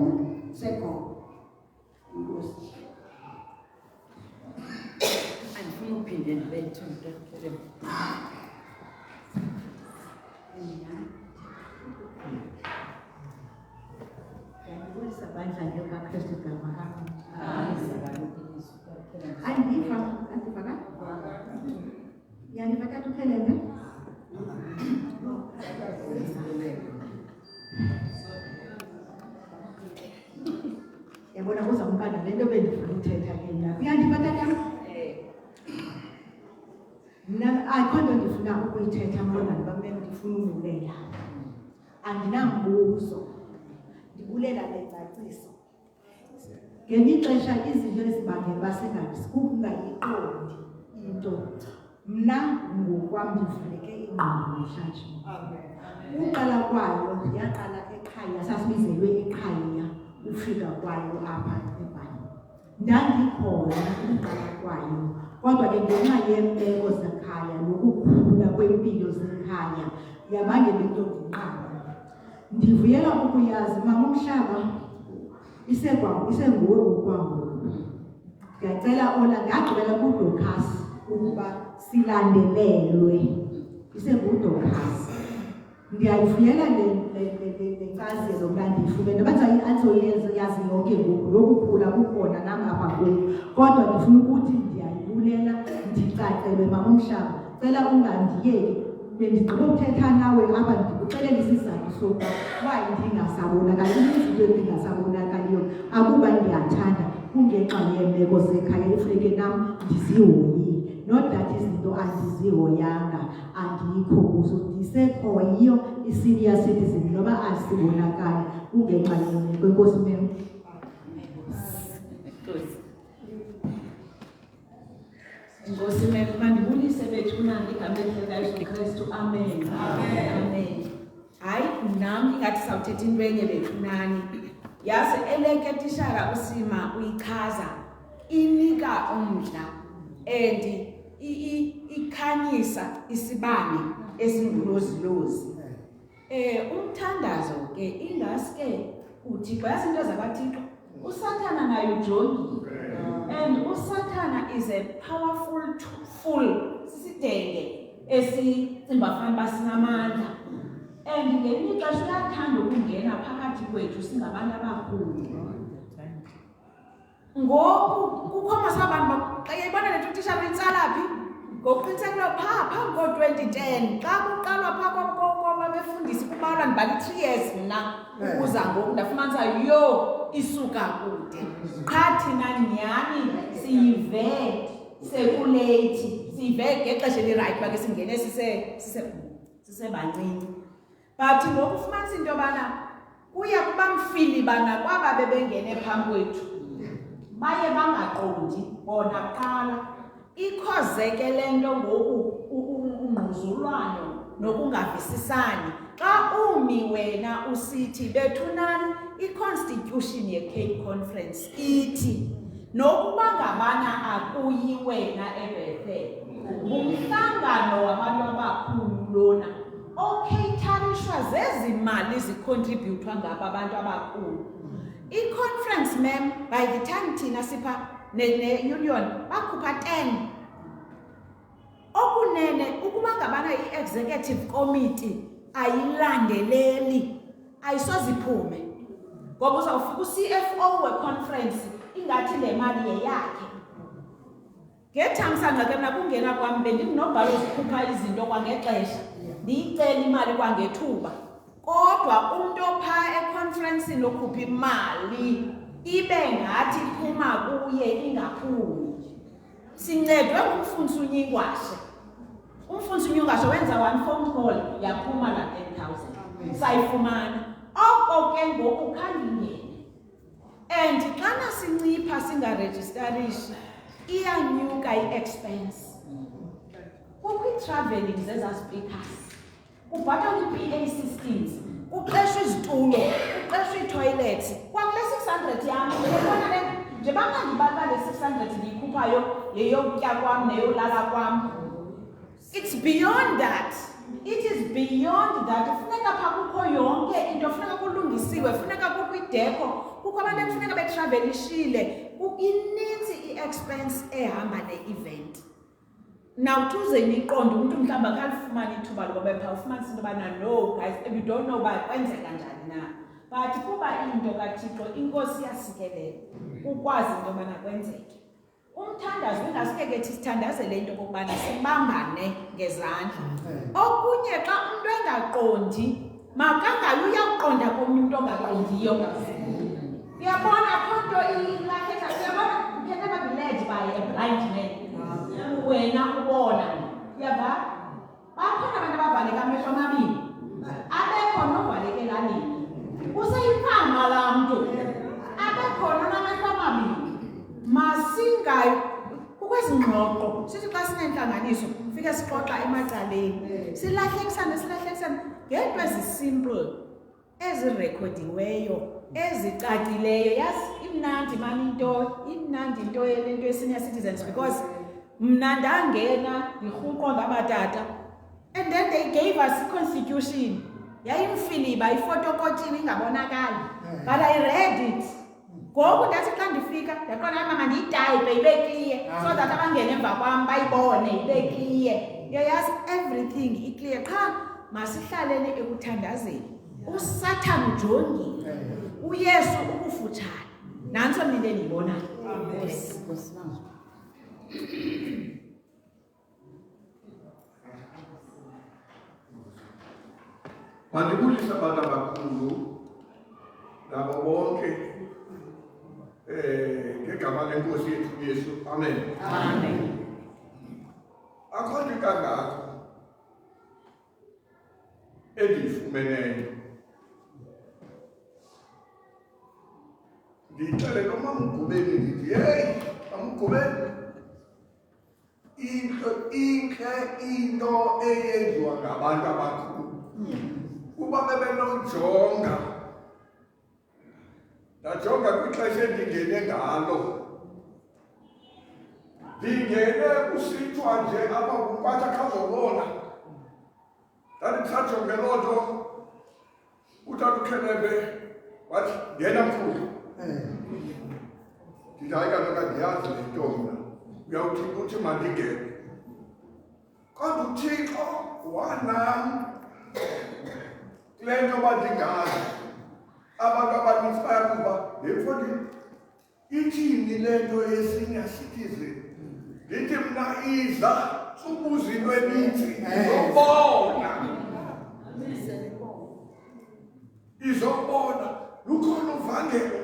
inkosi andifuna uphinde ndibethe Sabandla ngeKristu gama. Andiva ka? Yandiva ka tukhelele? Yabona kuzamkana lento bendifuna uthetha ke nami. Yandiva ka? Mna akho nto ndifuna ukuyithetha mbona bame ndifuna ukubulela. Andinambuzo. Ndibulela lecaciso. Ngenye ixesha izinto ezibangela basengabisi kungayiqondi into. Mna ngokwam ndivuleke ingqondo namhlanje. Uqala kwayo yaqala ekhaya sasibizelwe ekhaya ufika kwayo apha eBhani. Ndandikhona uqala kwayo kodwa ke ngenxa yeemeko zekhaya nokukhula kwempilo zekhaya yabangela into ndinqaba. Ndivuyela ukuyazi mama umhlaba isenguwe ukwangoku. Ngiyacela ola ngagqibela kuDokas ukuba silandelelwe isenguDokas. Ndiyayivuyela le nkcazelo mna ndiyifumene benza i-answer yazi yonke ngoku yokukhula kukhona nangapha kuyo kodwa ndifuna ukuthi ndiyayibulela ndicacelwe mama umhlaba cela ungandiyeki bendigqiba ukuthetha nawe apha ndikuxelela isizathu sokuba wayi ndingasabonakali izinto endingasabonakaliyo akuba ndiyathanda kungenxa yeemeko zekhaya efuneke nam ndizihoyile not that izinto andizihoyanga andikho kuzo ndisekhoyiyo i-senior citizen noba azibonakali kungenxa yeemeko. Enkosi mem. Nkosi mandibulise bethunanga igama likaYesu Kristu. Amen. Amen. Hayi nami ingathi sawuthetha into enye bethunani. Yazi eleketishara usima uyichaza inika umdla and ikhanyisa isibane esingulozilozi. Umthandazo ke ingaske uthi bayasinto zakaThixo usathana nayo ujongi. And uSathana is a powerful tool. Sisidenge esimba basinamandla. And ngelinye ixesha uyathanda ukungena phakathi kwethu singabantu abakhulu. Ngoku kukho masabantu xa yibona le uthisha uyitsala phi? Ngokuqinisekile phambi ko-2010 xa kuqalwa phaa befundisa kubalwa ndibala 3 years mna ukuza ngoku ndafumanisa yo isuka kude. Qha thina nyhani siyive sekuleyithi siyive ngexesha elirayithi uba ke singene sisebancinci. But ngoku ufumanisa into yobana kuya kuba mfili bana kwaba bebengene phambi kwethu baye bangaqondi bona kuqala ikhoze ke le nto ngoku ungquzulwano nokungavisisani xa umi wena usithi bethunani i-constitution ye-Cape Conference ithi nokuba ngabana akuyi wena eBethel ngumhlangano wabantu abakhulu lona okhetharishwa zezi mali zicontributwa ngaba abantu abakhulu. I-conference mem by the time thina sipha ne-union bakhupha 10 okunene ukuba ngabana i-executive committee ayilandeleli ayisoziphume ngoba uzawufika u-CFO we-conference ingathi le mali yeyakhe. Ngethamsanqa ke mna kungena kwam bendinobhala uzikhupha izinto kwangexesha ndiyicela imali kwangethuba kodwa umntu ophaa econferencini okhupha imali ibe ngathi iphuma kuye ingaphumi. Sincedwe ngumfundisi uNyingwashe. Umfundisi uNyingwashe wenza 1 phone call yaphuma la 10,000 sayifumana. Oko ke ngoku khangingene. And xana sincipha singarejistarishi iyanyuka i-expense. Kukho i-traveling zeza speakers. Kubhatalwa i-PA systems. Kuqeshwa izitulo, kuqeshwa ii-toilets. Kwakule 600 yam, ngibona le nje bangandibala le 600 ndiyikhuphayo yeyokutya kwam neyolala kwam. It's beyond that. It is beyond that. Funeka phaa kukho yonke into, funeka kulungisiwe, funeka kukho ideko, kukho abantu ekufuneka betravelishile. Ininzi i-expense ehamba ne-event. Now tuze niqonde umuntu mhlawumbi akalifumana ithuba loba bepha ufumanisa into yobana no guys you don't know uba kwenzeka njani na. But kuba into kaThixo inkosi yasikelela ukwazi into yobana kwenzeke. Umthandazo ingasikeke sithandazele into okokubana sibambane ngezandla. Okunye xa umuntu engaqondi makangayi uyaqonda komnye umuntu ongaqondiyo. Uyabona khonto ilakhetha uyabona uphethe ama-village by a blind man. Wena ubona yaba bakhona abantu abavaleka amehlo amabili abekhona ovalekela nini useyifama la mntu abekhona namehlo amabili masingayi ukwezingxoxo sithi xa sinentlanganiso fike sixoxa emacaleni silahlekisane ngento ezisimple ezirekhodiweyo ezicacileyo yazi imnandi mani imnandi into yelento ye-senior citizens because mna ndangena ndirhuqwa ngabatata and then they gave us i-constitution yayimfiliba ifotokotini ingabonakali but I read it ngoku ndathi xa ndifika ndaqona mama ndiyitayipe ibe clear so that abangena emva kwam bayibone ibe clear yazi everything iclear qha masihlaleni ekuthandazeni uSathane ujongile uYesu ukufutshane nantso nile ndiyibonayo. Mandibulise abantu abakhulu nabo bonke ngegama lenkosi yethu Yesu. Amen. Amen. Akho nto kangako endiyifumeneyo. Ndicele noma Mgubeni ndithi hey Mgubeni into eyenziwa ngabantu abakhulu kuba bebenojonga ndajonga kwixesha endingene ngalo ndingene kusithiwa nje apha kumpatha khazobona ndanditsajonge loo nto utata uKhelebe wathi ngena mkhulu ndithi hayi kaloku andiyazi le nto mna uyawuthi uthi mandingene kodwa uthixo wanam kule nto bandingazi abantu abanintsi bayakuba le mfondini ithini le nto ye-senior citizen ndithi mna iza subuza into eninzi izobona lukhona uvangelo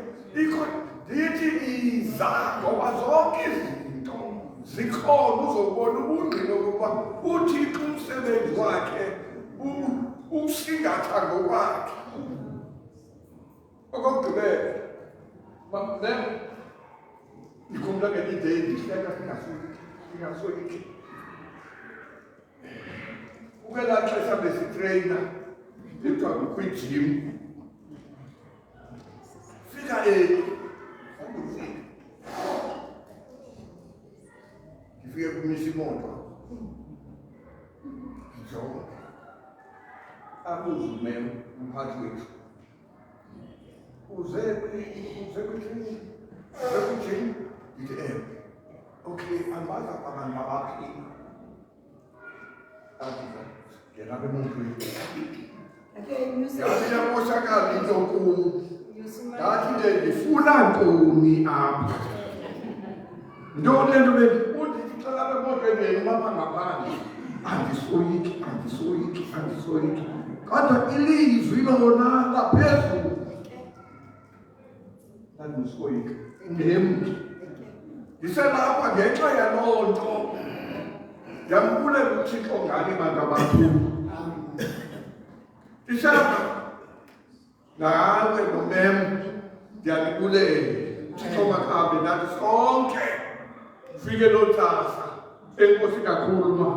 ndithi iza ngoba zonke izinto zikhona uzobona ubungqina okokuba uthixo umsebenzi wakhe usingatha ngokwakhe okokugqibela ndikhumbula ngenye ideyi ndihleka singasoyiki ukwelaa xesha besitreyina ekuthiwa kwijim fika ndifike kumisa imoto ndijonga abuze umem umphathi wethu uze kwijim ndithi okay andibazi abantu abaphi ngena apha emotweni yathi yamoshakala into kum ndathi nje ndifuna ntoni apha ntoni le nto bendithi xa lapha emotweni yena umapha ngaphandle andisoyiki kodwa ilizwi lona laphezulu ndandisoyika ngemntu ndiselapha ngenxa yaloo nto ndiyambulela uthixo ngani bantu abakhulu ndiselapha nawe nomem ndiyanibulela uthixo makhambe nathi sonke fike loo tsasa enkosi kakhulu ma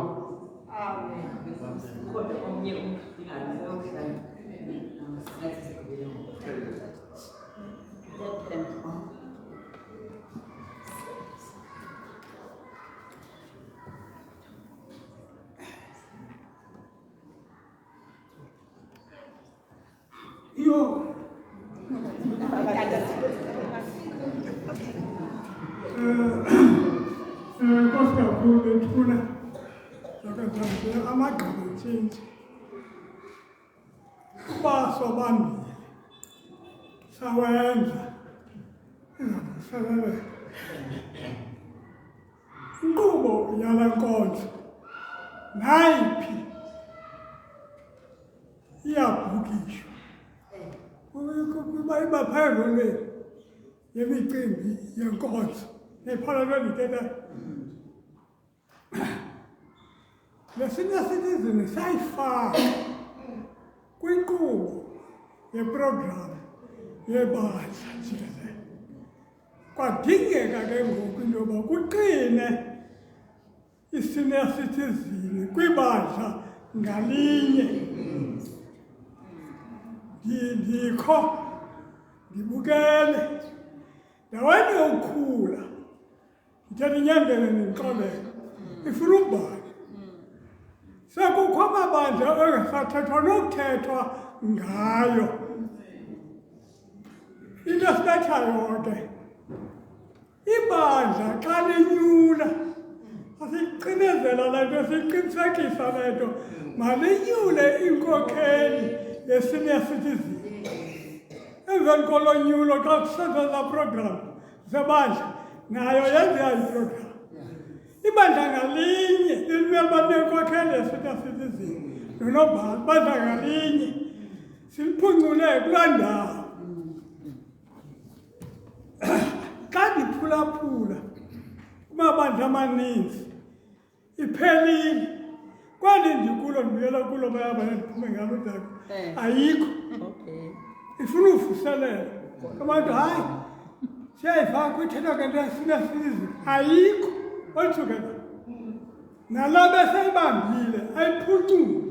Nkosi kakhulu bethuna zakazange amagqaba etshintshe uba sobambile sawenza ingavuseleleka inkqubo yala nkonzo nayiphi iyabhukishwa kuba ibaphezulu yemicimbi yenkonzo nephalamende ithethayo le-senior citizen sayifaka kwinkqubo yeprogram yebandla jikelele kwadingeka ke ngoku into yoba kuqine i-senior citizen kwibandla ngalinye ndikho ndibukele ndaweni yokukhula ndithetha inyembele nentlobeko ifuna ubani sekukho amabandla engasathethwa nokuthethwa ngayo into esibethayo ke ibandla xa linyula asicinezela le nto siqinisekisa le nto malinyule inkokheli ye-senior citizen emveni kolonyulo xa kusebenza program zebandla nayo yenziwa iprogram ibandla ngalinye elimele banenkokheli ye-senior citizen nonobhala ibandla ngalinye siliphuncule kulaa ndawo xa ndiphulaphula kumabandla amaninzi iphelile kwali ndikulo ndibuyela kulo bayabana ndiphume ngalo daka ayikho ifuna uvuselela abantu hayi siyayifaka kwithethwa ke nto yasina sizwe ayikho olithukela nala beseyibambile ayiphucule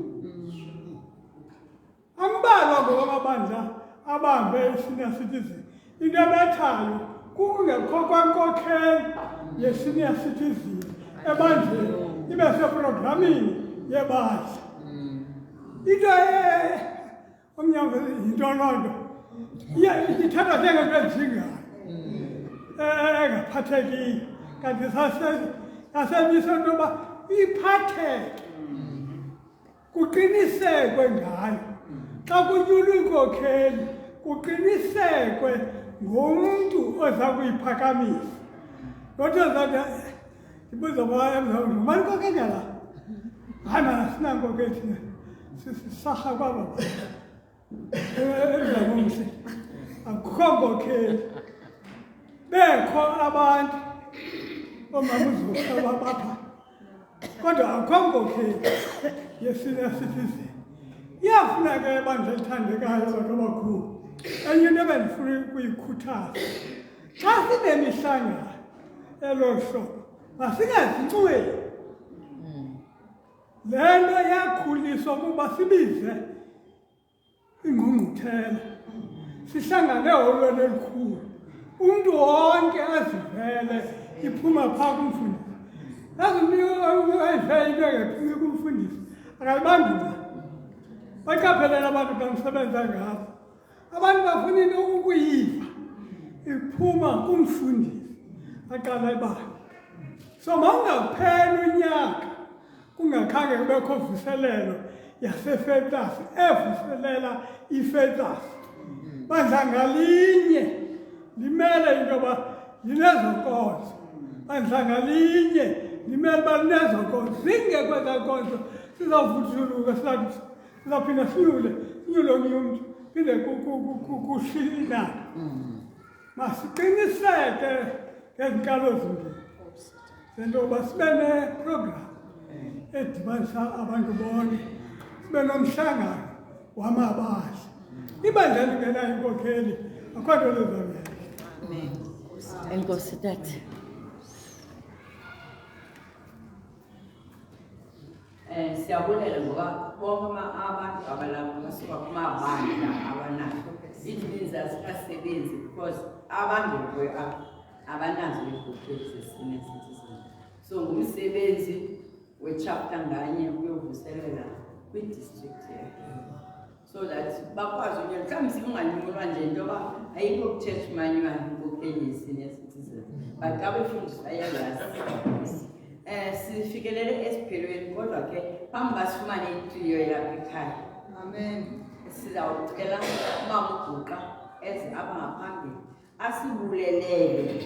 ambalwa ngoba amabandla abambe i-senior citizen into ebethayo kungekho kwankokheli ye-senior citizen ebandleni ibe seprogramini yebandla into omnyango yinto loo nto ithathwa njengento ezingayo ephathekile kanti yasemiswa into yoba iphatheke kuqinisekwe ngayo. Xa kunyulwa iinkokheli kuqinisekwe ngomntu oza kuyiphakamisa. Not ozathi ndibuza uba emzawundi ngubani inkokheli yala? Hayi mana sinankokheli thina sisarha kwaba emzabomhle akukho nkokheli. Bekho abantu omama uzohlaba bapha kodwa akukho nkokheli ye-senior citizen. Iyafuna ke bandla elithandekayo bantu abakhulu enye into ebendifuna ukuyikhuthaza xa sinemihlangano elo hlobo masingazincweni. Le nto yakhuliswa kuba sibize ingqungquthela sihlangane eholweni elikhulu umntu wonke azivele iphuma phaa kumfundisi. Azive into engephumi kumfundisi akalibambi na. Baqaphelele abantu xa msebenza ngabo. Abantu bafuna into ukuyiva iphuma kumfundisi aqala ibali. So mawungapheli unyaka kungakhange kubekho vuselelo yasefetasi evuselela ifetasi. Bandla ngalinye limele into yoba linezokonzo. Bandla ngalinye limele uba linezokonzo. Zingekho ezaa nkonzo sizawuvutshuluka sizawuphinda sinyule omnye umntu phinde kushilina. Masiqiniseke ngezinkalo zimbini zento yoba sibe neprogram edibanisa abantu bonke, sibe nomhlangano wamabandla. Ibandla lingenayo inkokheli akho nto lizawuyenza. Enkosi tata. Siyabulela ngoba bonke abantu abalapha basuka kumabandla abanayo. It means asikasebenzi because abangekho abanazo iinkokheli ze-senior citizen. So ngumsebenzi wechapter nganye ukuyovuselela kwi-district yakhe so that bakwazi ukuthi mhlawumbi singanyulwa nje into yoba ayikho kuthethumanywa inkokheli ye-senior citizen but xa befundiswa iyayazi. Sifikelele esiphelweni kodwa ke phambi basifumane ituyo yalapha ekhaya. Amen. Sizawucela umama uGuqa eze apha ngaphambili asibulelele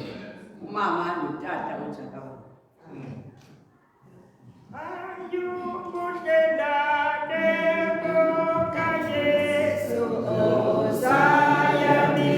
umama notata uJakawa. Siyazidela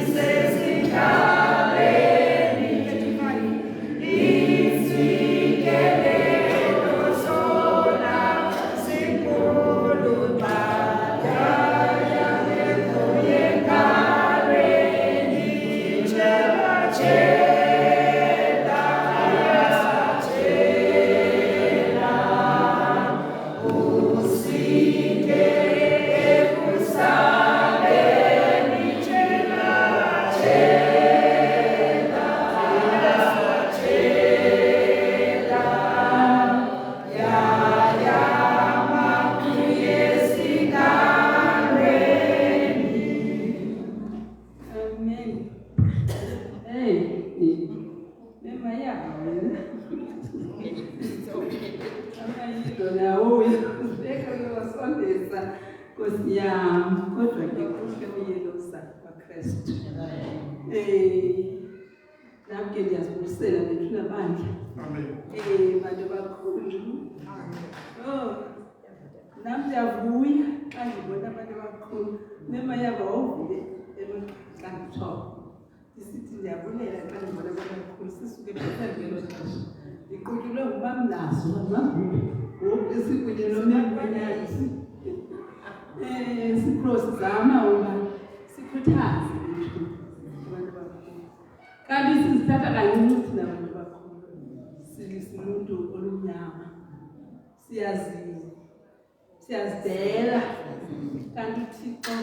kanti uThixo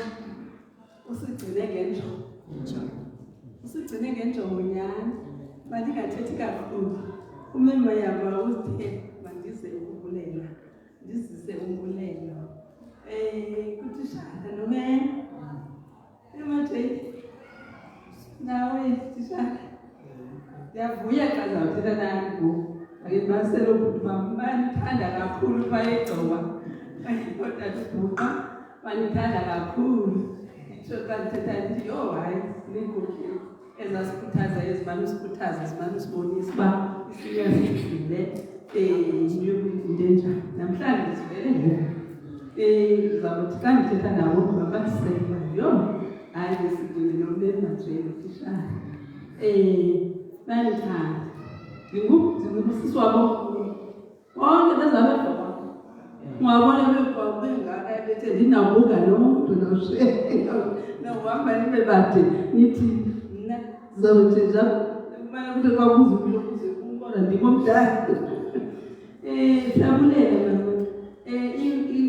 usigcine ngenjongo nyhani. Mandingathethi kakhulu umema yaba uthe mandize ukubulela ndizise umbulelo kutishana nomema ematheni nawe tishana Ndiyavuya xa ndizawuthetha nani ngoku. Ake basele ukuthi banithanda kakhulu phaa eGcuwa. Otata uBhuqa banithanda kakhulu. Itsho xa ndithetha ndithi, yho hayi, ninkokheli ezasikhuthaza ezimane usikhuthaza, zimane usibonisa uba isiko esidlile into yokulinda enjani. Namhlanje sivele ngoku. Ndizawuthi xa ndithetha nabo babasekwa, yho, hayi ngesikweni nomleni majelo tishana. Banithanda. Ndingubusisi wabo bonke bezabedwa. Ungabona bengaka bethe ndinabuka nomuntu noshe. Nohamba nibe bade nithi mna ndizawutshintsha kumele ukuthi kwabuza impilo kuze kumbona ndingomdala. Siyabulela mama.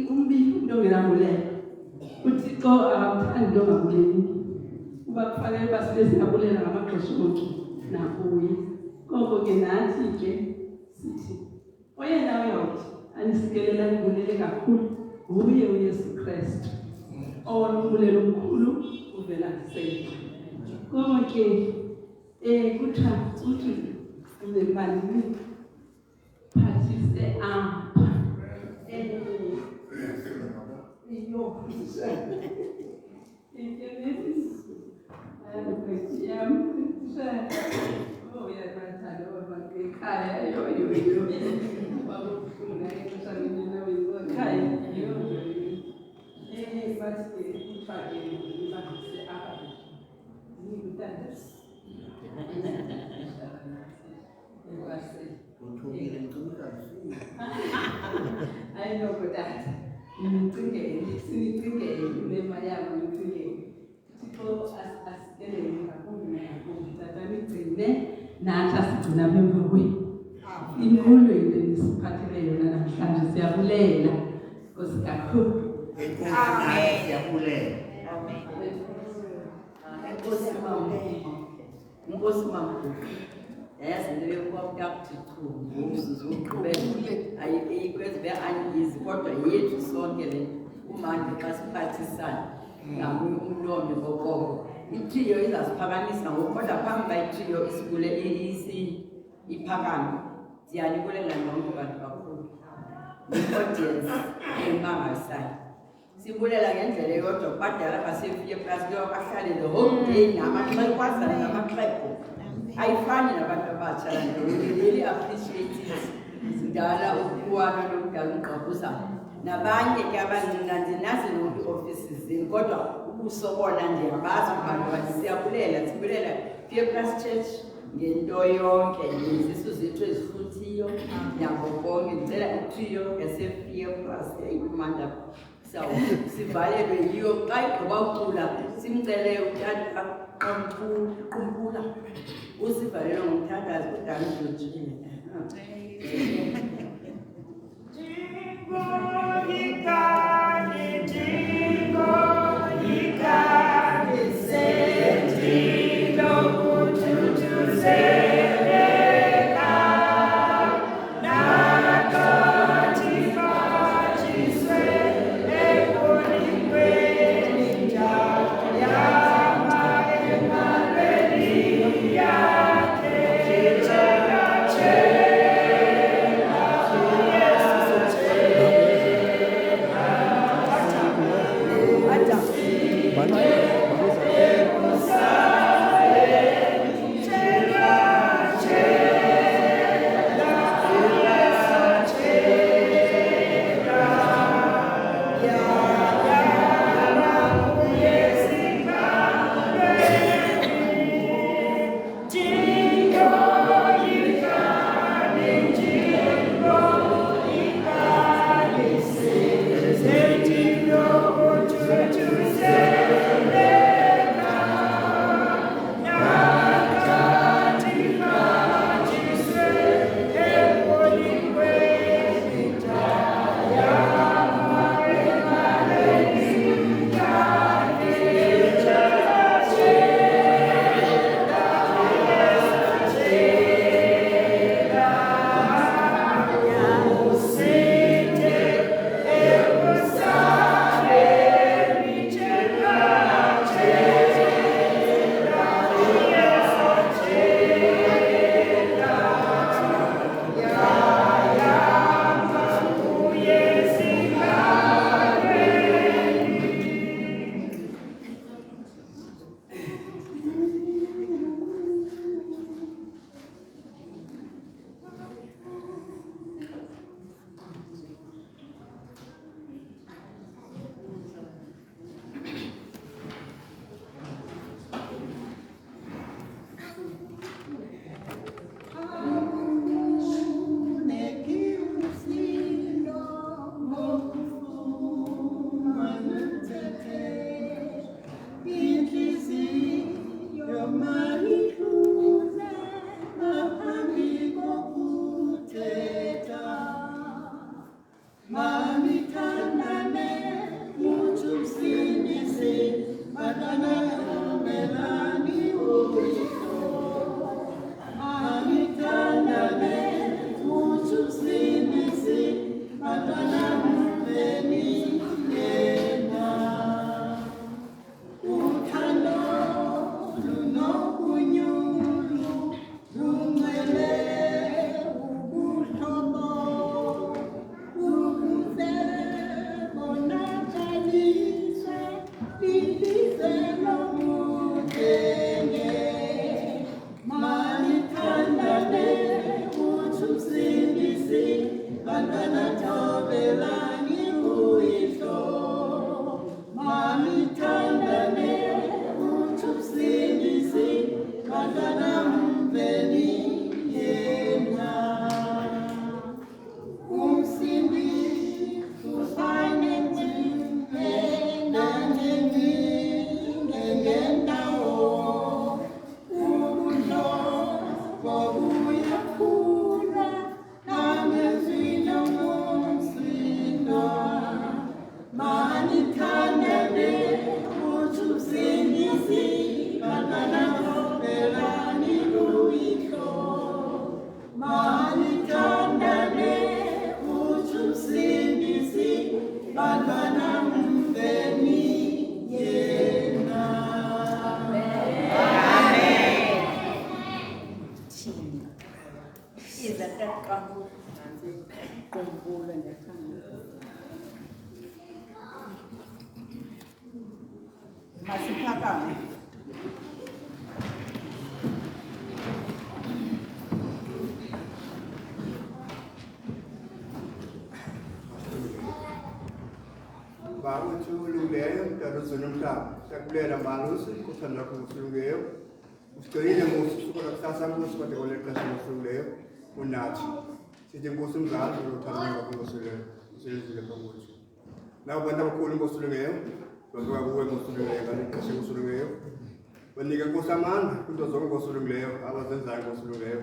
Umbiko into ongenabulela. UThixo akakuthandi into ongabuleli. Kuba kufanele uba sibe siyabulela ngamaxesha onke nakuye. Koko ke nathi ke sithi oyena uyawuthi anisikelela nibulele kakhulu nguye uYesu Kristu owanumbulelo omkhulu uvela kusele. Koko ke kuthiwa uthi umzimane phathise apha I know for that. Nathi asigcina bemva kwenu. Inkulu into nisiphathele yona namhlanje, siyabulela Nkosi kakhulu. Amen. Siyabulela. Amen. Nkosi mama. Yazi into yokuba kuThixo ngumzuzu wokugqibela ayikwenzi be-uneasy kodwa yethu sonke le umandi xa siphathisana nakuye umlomi kokoko. Ithiyo izasiphakamisa ngoku kodwa phambi uba ithiyo isikule iphakame. Ndiyanibulela nonke bantu kakhulu i-audience emangalisayo. Sibulela ngendlela eyodwa kubadala basefike plus kuyo bahlale the whole day namaxhewazana namaxhego. Ayifani nabantu abatsha la nto. We really appreciate it. Sindala ukuwana nomdala ungqabuzana. Nabanye ke abancinci andinazi nonke ii-offices zenu kodwa ubusobona ndiyabazi abantu bathi siyabulela Fear Plus Church ngento yonke nezisu zethu ezifuthiyo nabo bonke ndicela ithiyo ngasefear plus eyikumanda sawo sivalelwe yiyo xa igqiba ucula simcele utata Qumpula usivalelwe ngumthandazi kudala njojile. Yeah. sikaQambu nansi kompulo ndiyathanda. Masiphakame. Bakuthi ulungileyo mntanozweni umhlaba siyakubulela malusi kuthanda kusulungileyo usigcinile ngosukusuka kusasa nkosi kwade kole xesha losulungileyo unathi sithi nkosi umzali uzothanda ngokusulungileyo uselizile kongothi nawo bantu abakhulu ngosulungileyo bazoka kuwe ngosulungileyo ngale xesha ngosulungileyo banike nkosi amandla kwinto zonke ngosulungileyo abazenzayo ngosulungileyo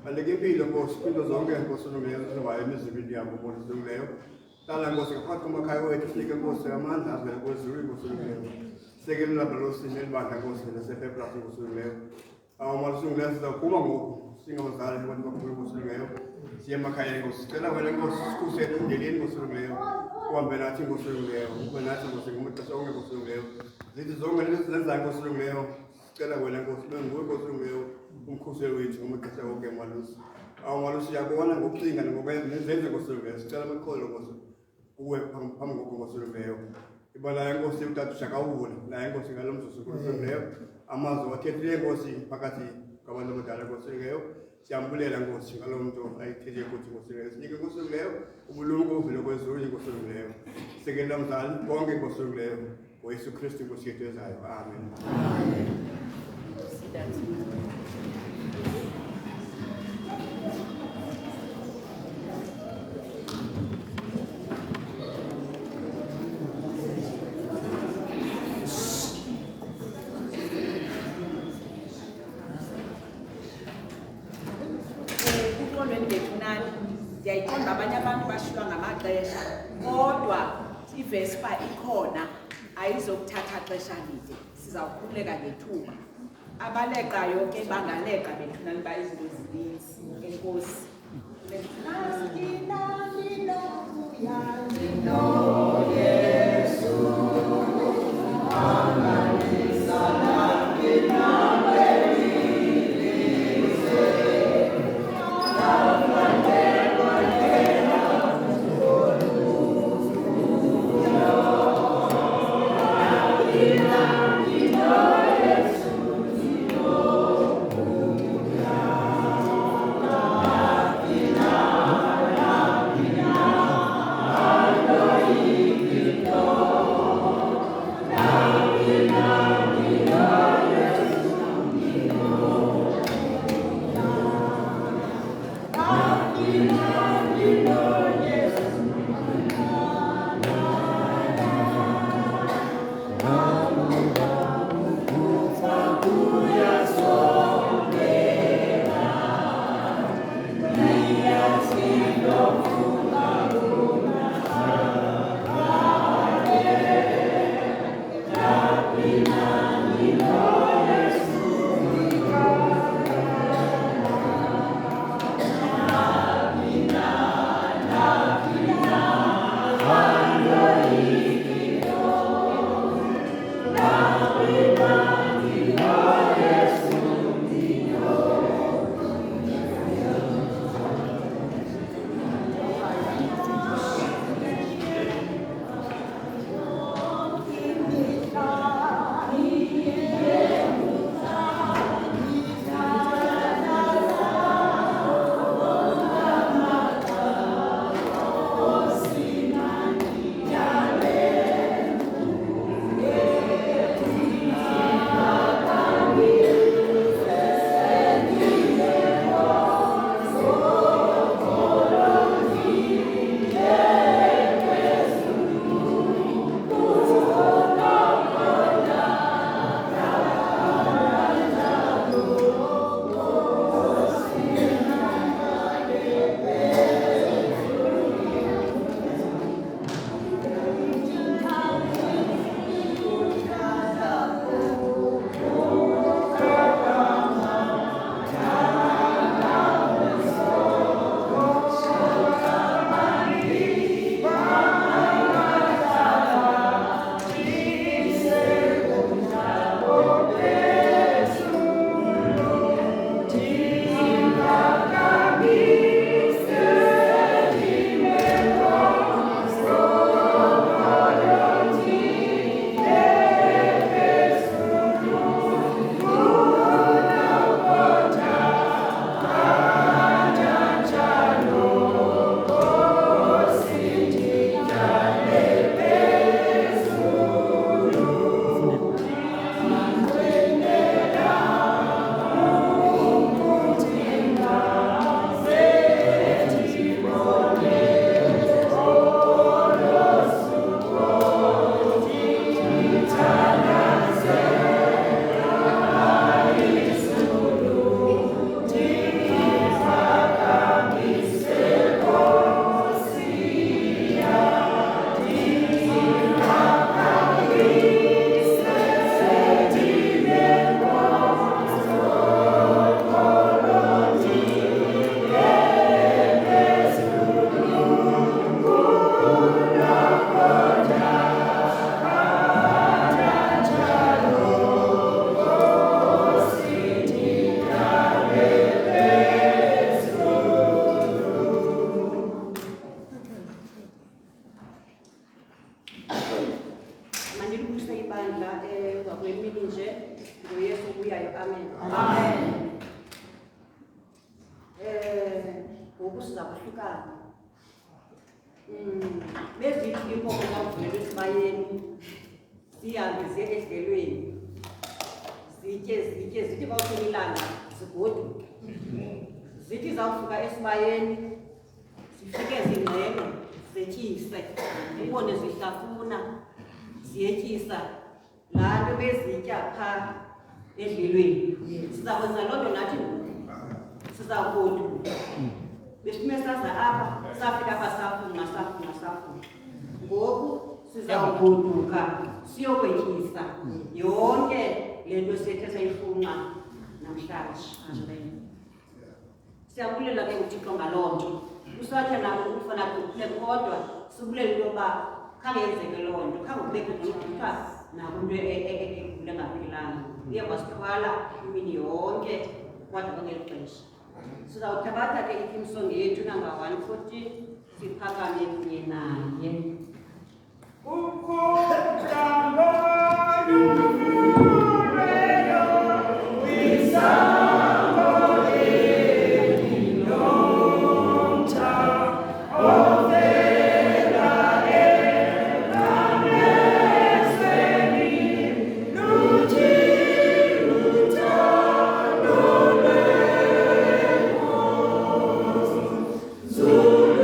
banike impilo nkosi kwinto zonke ngosulungileyo zizobayo emizimini yabo ngosulungileyo Tala ngosi ngaphandle kwamakhaya wethu sinike nkosi amandla avele kwezulu ngosulungileyo sekelela balosi nelibandla nkosi nasefebrasi ngosulungileyo malusungileyo sizaphuma ngoku singabazali abantu bakhulu ngosulungileyo siye emakhayeni nkosi sicela wena nkosi sikhusele endleleni ngosulungileyo uhambe nathi ngosulungileyo ube nathi nkosi ngamaxesha onke ngosulungileyo zithi zonke lezi zenzayo ngosulungileyo sicela wena nkosi ube nguwe ngosulungileyo umkhuseli wethu ngamaxesha onke malusi malusi uyabona ngokucinga nezenze ngosulungileyo sicela amakholo nkosi uwe phambi kokho ngosulungileyo ibala yenkosi utata ushakawula la yenkosi ngalo mzuzu ngosulungileyo amazwi wathethile nkosi phakathi kwabantu abadala ngosulungileyo siyambulela nkosi ngalo muntu ayithethe ukuthi ngosulungileyo sinike ngosulungileyo ubulungu ovele kwezulu ngosulungileyo sekelela mzali bonke ngosulungileyo ngoYesu Kristu nkosi yethu ezayo amen. Ndiyayiqonda abanye abantu bashiywa ngamaxesha kodwa ivespa ikhona ayizokuthatha xesha lide sizawukhululeka ngethuba abaleqayo ke bangaleqa bethunani bayizinto zininzi enkosi ngoku siza kuhlukana. Bezithi inkomo zawuvela esibayeni sihambe ziye edlelweni zitye zithi bawuthula ilanga zigoduke. Zithi zawufika esibayeni zifike zingxele zetyise ubone zihlafuna ziyetyisa laa nto bezitya phaa edlelweni. Sizakwenza loo nto nathi sizawugoduka. Besime saza apha safika apha safuna. Ngoku sizawugoduka siyokwetyisa yonke le nto sethe sayifunxa namhlanje. Siyabulela ke uThixo ngaloo nto. Usathe nako ukufana kuhle kodwa sibulela into yoba khange yenzeke loo nto, khange kubekho nokuthuthwa nako into ekule ngaphilanga. Uye wasithwala imini yonke kwade kwangeli xesha. Sizawuthabatha ke i-theme song yethu nanga 114 siphakame kunye naye. Zulu,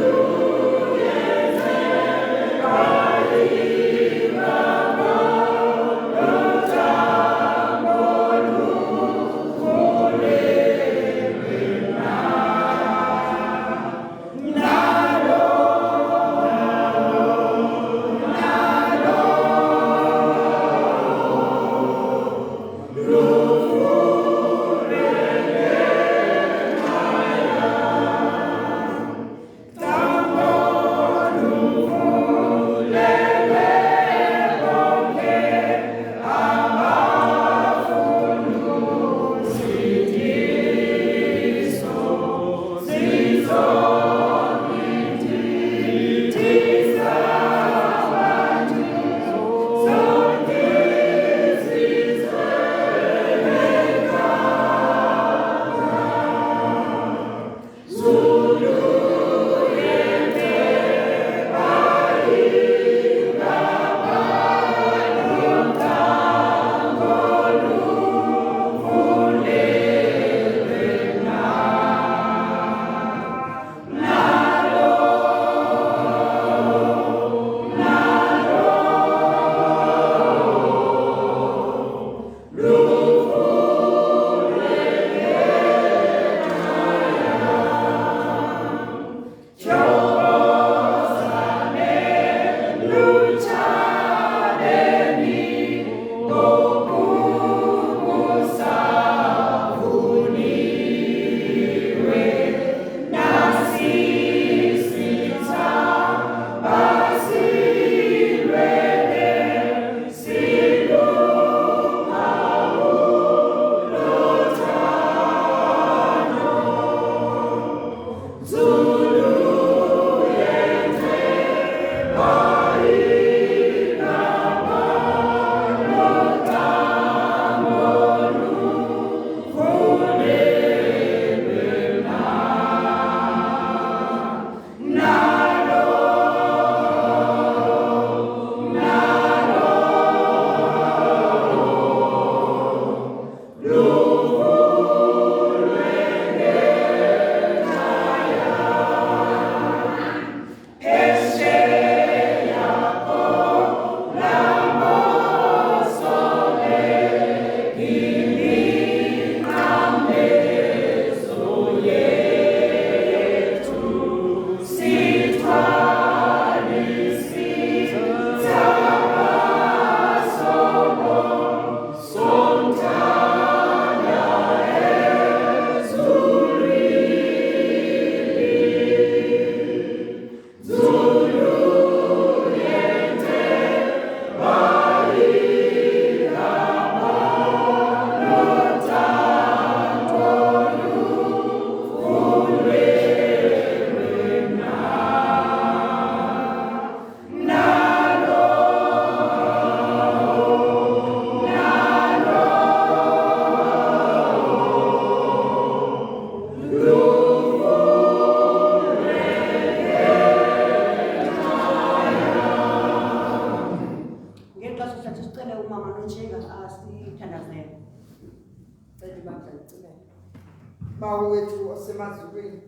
Bawo wethu osemazulwini,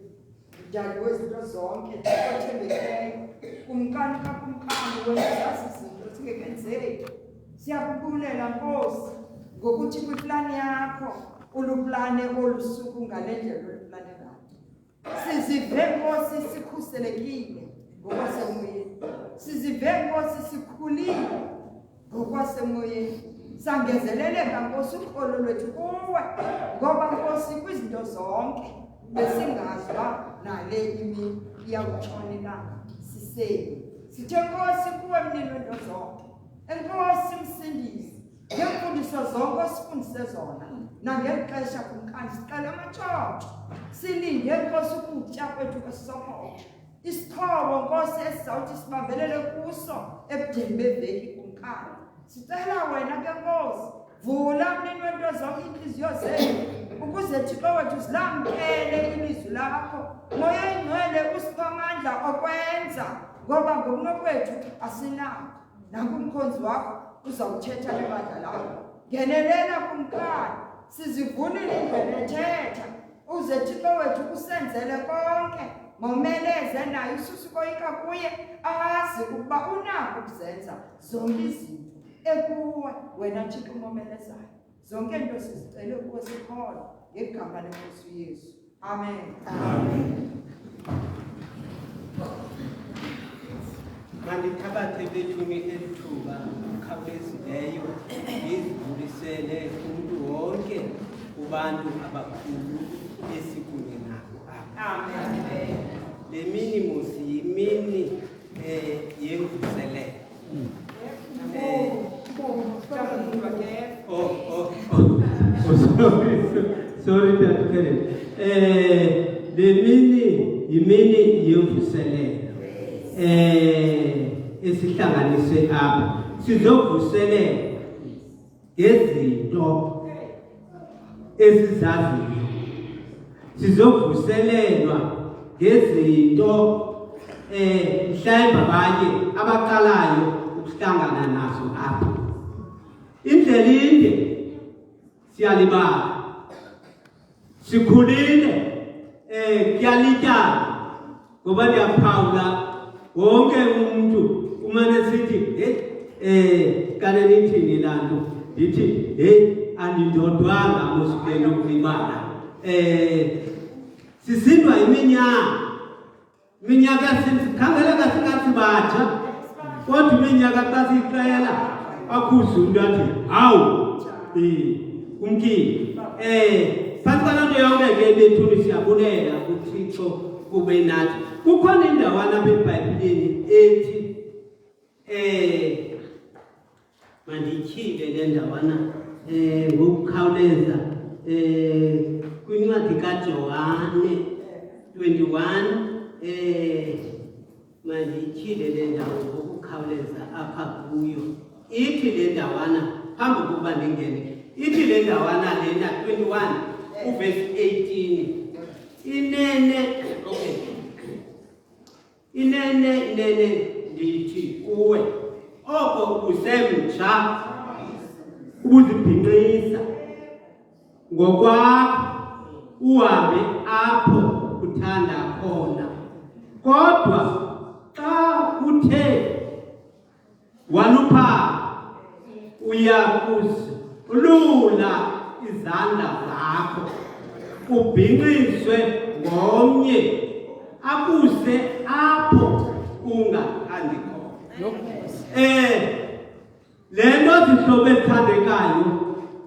Mdali wezinto zonke, othembekileyo, kumkani kakumkani wenzazi izinto zingekenzeki. Siyakubulela Nkosi ngokuthi kwiplani yakho uluplane olusuku ngalendlela oluplane ngayo. Sizive Nkosi sikhuselekile ngokwasemoyeni. Sizive Nkosi sikhulile ngokwasemoyeni. Sangezeleleka Nkosi ukholo lwethu kuwe ngoba Nkosi kwizinto zonke besingazwa nale imini iyakutshona ilanga sisele. Sithe Nkosi kuwe mnini wento zonke. Enkosi Msindisi, ngemfundiso zonke osifundise zona nangeli xesha kumkani siqala amatshotho. Silinde Nkosi ukutya kwethu kwesokolo. Isithobo Nkosi esizawuthi sibambelele kuso ebudeni beveki kumkani. Sicela wena ke Nkosi, vula mnini wento zonke inhliziyo zethu ukuze Thixo wethu silamkele ilizwi lakho. Moya Ingcwele usiphe amandla okwenza ngoba ngokunokwethu asinako. Nakumkhonzi wakho uzawuthetha nebandla lakho. Ngenelela kumkani, sizivunile indlela ethetha uze Thixo wethu usenzele konke. Momeleze naye ususukoyika kuye azi ukuba unako ukuzenza zonke izinto ekuwe wena Thixo umomelezayo. Zonke into sizicele kuwe sikholwa ngegama leNkosi uYesu. Amen. Amen. Mandithabathe bethume elithuba khawulezileyo ngizibulisele umuntu wonke kubantu abakhulu esikunye nabo. Amen. Le mini musi yimini yenguselelo. Sorry Dr. Kenneth. Le mini yimini yenguselelo. Esihlanganise apha sizovuselela ngezinto esizaziyo. Sizovuselelwa ngezinto mhlawumbe abanye abaqalayo ukuhlangana nazo apha. Indlela inde siyalibala. Sikhulile kuyalityana ngoba ndiyaphawula wonke umuntu umane sithi kane nithini lanto ndithi andindodwanga musukele ukulibala. Sisindwa iminyaka sikhangela ngasingathi batsha kodwa iminyaka xa siyiqela akhuze umntu athi hawu umkile. Phantsi kwaloo nto yonke ke bethuni siyabulela kuThixo kube nathi. Kukhona indawana apha eBhayibhileni ethi mandityhile le ndawana ngokukhawuleza kwincwadi kaJohane 21 mandityhile le ndawo ngokukhawuleza apha kuyo. Ithi le ndawana phambi kokuba ndingene ithi le ndawana lena 21 uvesi 18 inene ndithi kuwe oko usemtsha ubuzibhinqisa ngokwakho uhambe apho uthanda khona. Kodwa xa uthe waluphala uyakusilula izandla zakho ubhinqiswe ngomnye akuse apho ungathandi khona. Le nto zihlobo ezithandekayo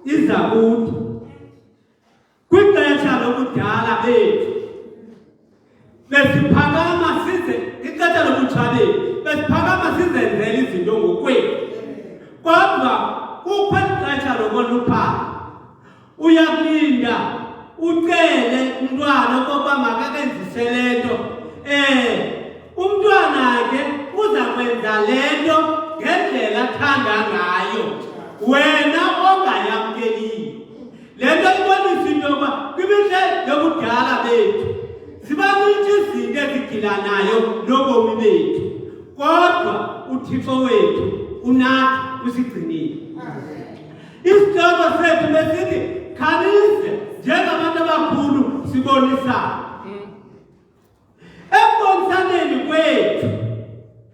iza kuthi kwixesha lokudala bethu besiphakama size ixesha lobutsha bethu besiphakama sizenzele izinto ngokwethu. Kodwa kukho ixesha lokoluphalo uyakulinda ucele umntwana okokuba makakenzise le nto. Umntwana ke uza kwenza le nto ngendlela athanda ngayo wena ongayamkeliyo. Le nto ibonisa into yokuba kwimihla yobudala bethu zibanintshi izinto ezigilanayo nobomi bethu kodwa uThixo wethu unathi usigcinile. Isihloko sethu besithi khanize njengabantu abakhulu sibonisa ekubonisaneni kwethu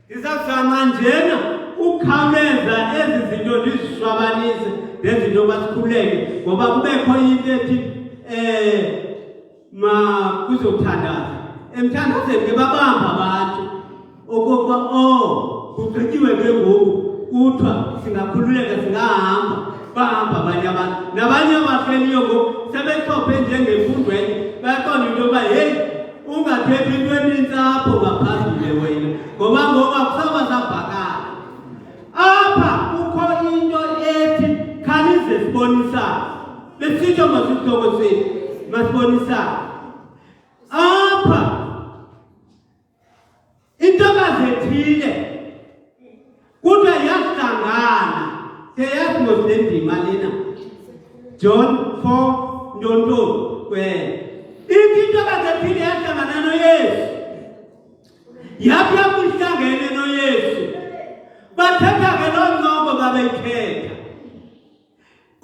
izazama njena ukhawuleza ezi zinto ndizishwabanise nezinto basikhuleke ngoba kubekho into ethi kuzothandaza emthandazeni ke babamba abantu okokuba kugqityiwe ke ngoku kuthiwa singakhululeka singahamba bahamba abanye abantu nabanye abahleliyo ngoku sebechophe njengemfundweni bayaqonda into yoba heyi ungathethi into enintsi apho ngaphambile wena ngoba kusaba sabhakala apha kukho into ethi khanize sibonisane besitsho masisihloko sethu masibonisane apha intokazi ethile kuthiwa yahlangana seyazi mosendima lena John 4 ntontoni kwena ithi intokazi ethile yahlangana noYesu yapha kuhlangene noYesu bathetha ke loo ncoko babeyithetha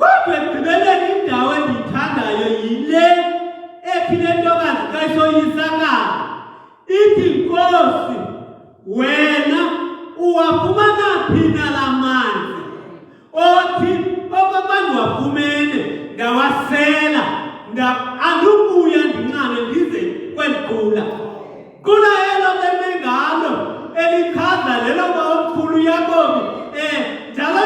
kodwa ekugqibeleni indawo endiyithandayo yile ethi le ntokazi kayisoyisakala ithi Nkosi wena uwafumana phi la manzi othi okobantu wafumene ndawasela andubuya ndinqane ndize kweliqula qula elo lemengalo elichaza lelo omkhulu Yakobi njalo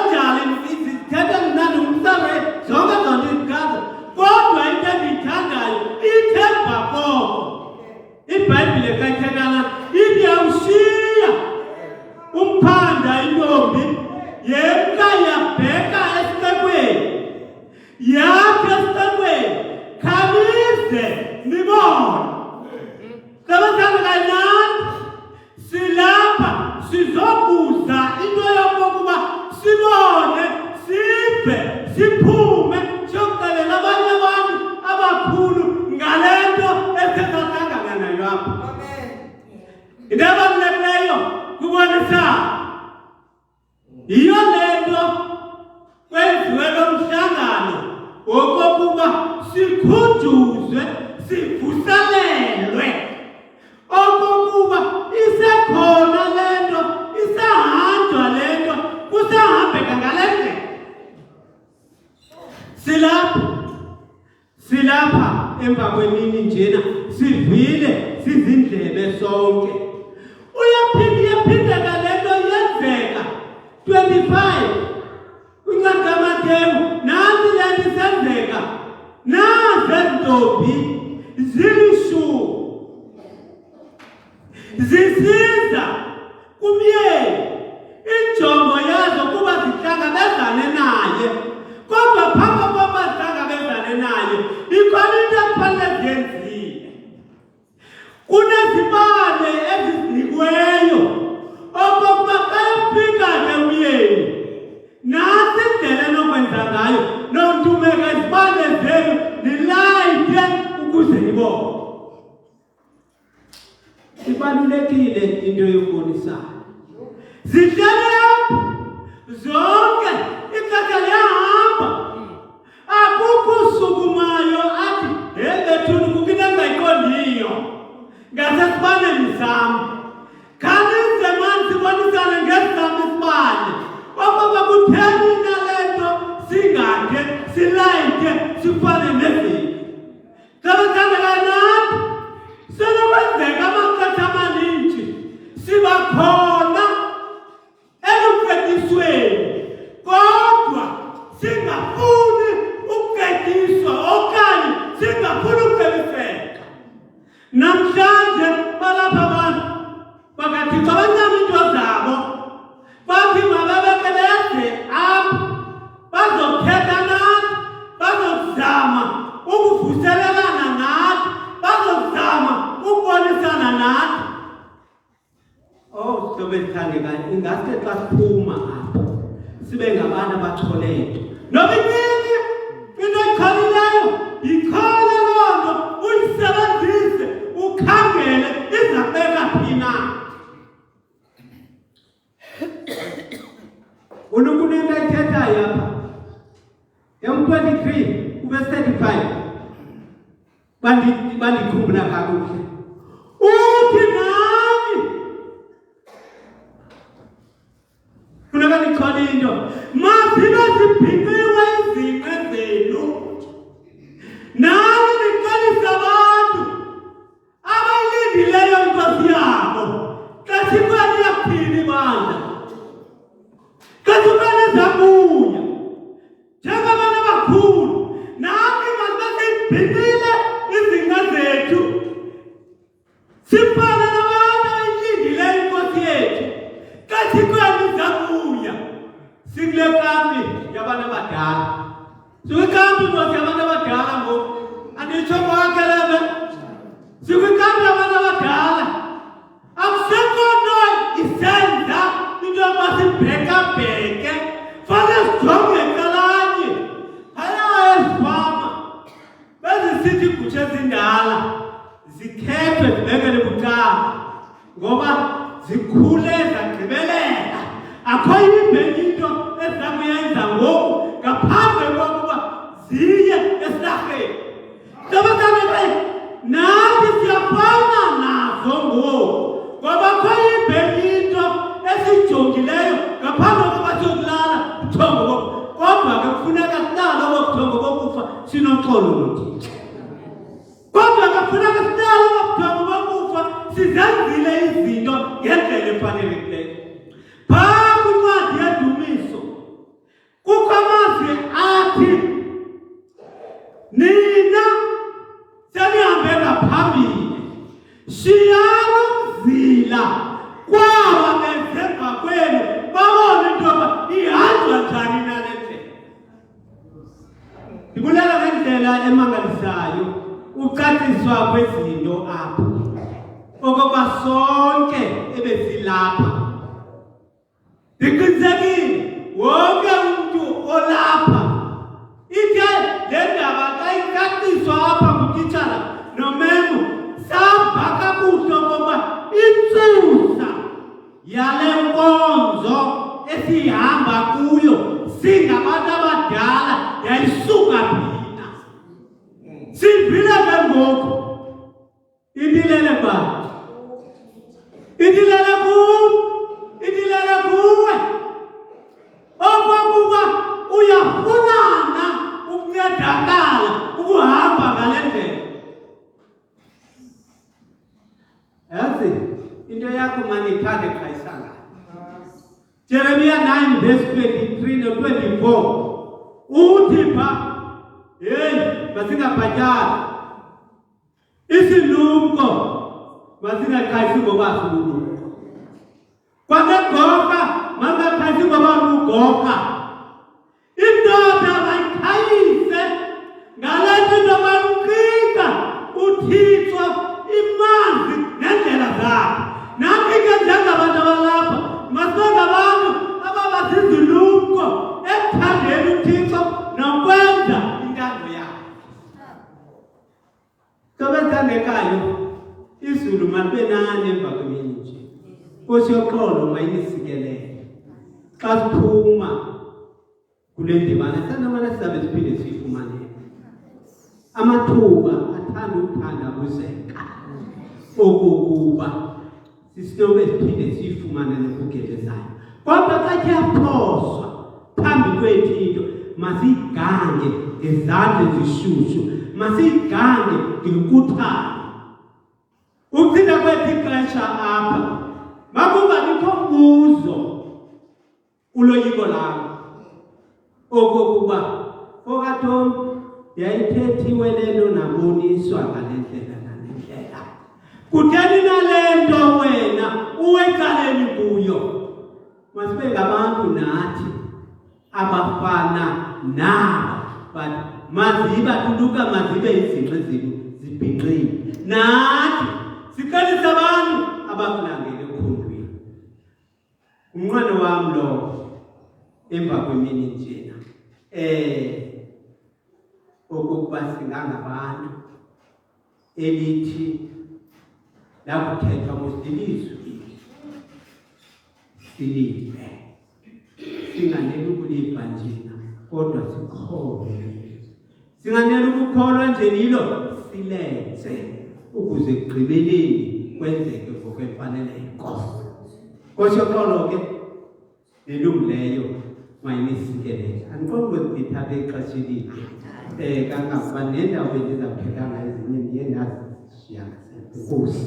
zithetha mnandi umsame zonke zonto izichaza kodwa into endiyithandayo ithemba koko iBhayibhile kayithethana ithi awushiya umphanda intombi yemka yabheka esiqekweni yakhe esiqekweni khanize nibone kabathanda nathi silapha sizobuza into yokokuba sibone sive siphume siyokuxelela abanye abantu abakhulu ngale nto esesahlangana nayo apha into ebalulekileyo kubonisana yiyo le nto kwenziwe lo mhlangano wokokuba sikhunjuzwe sivuselelwe okokuba isekhona le nto isahanjwa le nto kusahambeka ngale ndlela silapha emva kwemini njena sivile sizindlebe sonke iyaphindeka le nto yenzeka 25 kwincwadi kaMateyu nansi le nto isenzeka nazentombi zilishumi zisiza kumyeni injongo yazo kuba zihlangabezane naye kodwa phambi kokuba zihlangabezane naye ikhona into ekufanele ziyenzile kunezibane ezizinikweyo okokuba xa efika ke umyeni nasi indlela enokwenza ngayo nontumeka izibane zenu nilayithe ukuze nibone ibalulekile into yokubonisana zihlele zonke ixesha liyahamba akukho sukumayo athi bethuni kukho engayiqondiyo ngasesibaneni sam khanize mani sibonisane ngesizamo isibane okoba kutheni nale nto singakhe silayithe sifane nezinto sabethandeka nathi senokwenzeka amaxesha amaninzi sibakhona ekuqedisweni kodwa singafuni ukuqediswa okanye singafuni ukuqediseka namhlanje balapha abantu bakathixo abanyama into zabo bathi mababekeleze apha bazothetha nathi bazozama ukuvuselelana nathi bazozama ukubonisana nathi sizobe sithandekayo ingaske xa siphuma apha sibe ngabantu abacholeyo noba inini into eyikhalileyo yikhale loo nto uyisebenzise ukhangele izabeka phi na uNkulunkulu ayithethayo apha em 23 verse 35 ngikhumbula kakuhle uthi nami funeka nichole into mazibe zibhinqiwe izinqe zenu nami niqalisa abantu abayilindileyo inkosi yabo xa sikwani yaphini bandla xa sikwani zabuya njengabantu abakhulu nami masibe siyibhinqile izinqe zethu sifana nabantu abayilindileyo inkosi yethu xa sikwani zabuya sikule kambi yabantu abadala sikwikambi inkosi yabantu abadala ngoku anditsho konke lebe sikwikambi yabantu abadala akusekho nto isenza into yoba sibhekabheke fane sijonge calanye ayayo ezifama bezisithi igutsha ezindala zikhethwe zibekele bucala ngoba zikhule zagqibelela akho yibheki into ezizakuyenza ngoku ngaphandle kokuba ziye esilarheni sabazane nathi siyafana nazo ngoku ngoba akho yibheki into esijongileyo ngaphandle kokuba siyokulala uthongo kodwa ke kufuneka silala kobuthongo bokufa sinoxolo nothixo kodwa ke kufuneka silala kobuthongo bokufa sizenzile izinto ngendlela efanelekileyo phaa kwincwadi yedumiso kukho amazwi athi nina senihambe ngaphambili shiyani umzila kwaba bezemva kwenu babone into yoba ihanjwa njani nale ndlela ndibulela ngendlela emangalisayo ucaciswa kwezinto apho okokuba sonke ebesilapha ndiqinisekile wonke umntu olapha ithe le ndaba xa icaciswa apha ngutitshala nomemo sava kakuhle okokuba intsusa yale nkonzo esihamba kuyo singabantu abadala yayisuka phina sivile ke ngoku indilele bani indilele kuwe okokuba uyafunana ukuncedakala ukuhamba ngale ndlela yazi into yakho manithande khayisanga Jeremiah 9 verse 23 no 24 uthi pha hey masingabhatyali isilumko masingaqhayisi ngoba silumko kwanegoka mangaqhayisi ngoba lugoka indoda mayikhayise ngale nto baluqika uthixo imanzi nendlela zakhe nathi ke njengabantu abalapha masingabantu ababazizilumko ekuthandeni uthixo nokwenza intando yakhe sobethandekayo izulu malibe nani emva kwemini nje nkosi yoxolo mayinisikelele xa siphuma kule ndibana sanamana sizabe siphinde siyifumanele amathuba athanda ukuthandabuzeka okokuba sisinobe siphinde siyifumanele kugebezayo kodwa xa kuyaphoswa phambi kwethu into masiyigange ngezandla ezishushu masiyigange ngenkuthalo ukuthinda kwethu ixesha apha makungabikho mbuzo uloyiko lami okokuba okathombi yayithethiwe le nto naboniswa ngale ndlela nale ndlela kutheni nale nto wena uwecaleni kuyo masibe ngabantu nathi abafana nabo but maziba tuluka mazibe izinto zenu zibhinqile nathi siqalisa abantu abakulangele ekhondweni umnqweno wami lo emva kwemini njena okokuba singangabantu elithi lakuthethwa ngosilizwi silive singaneli ukuliva njena kodwa sikholwe singaneli ukukholwa nje lilo silenze ukuze ekugqibeleni kwenzeke ngokwefanele inkosi. Nkosi yoxolo ke nelungileyo mayinisikele. Andiqondi ukuthi ndithathe ixesha elide kangangoba nendawo bendizawuthetha ngayo ezinye ndiye ndazishiya ngasenkosi.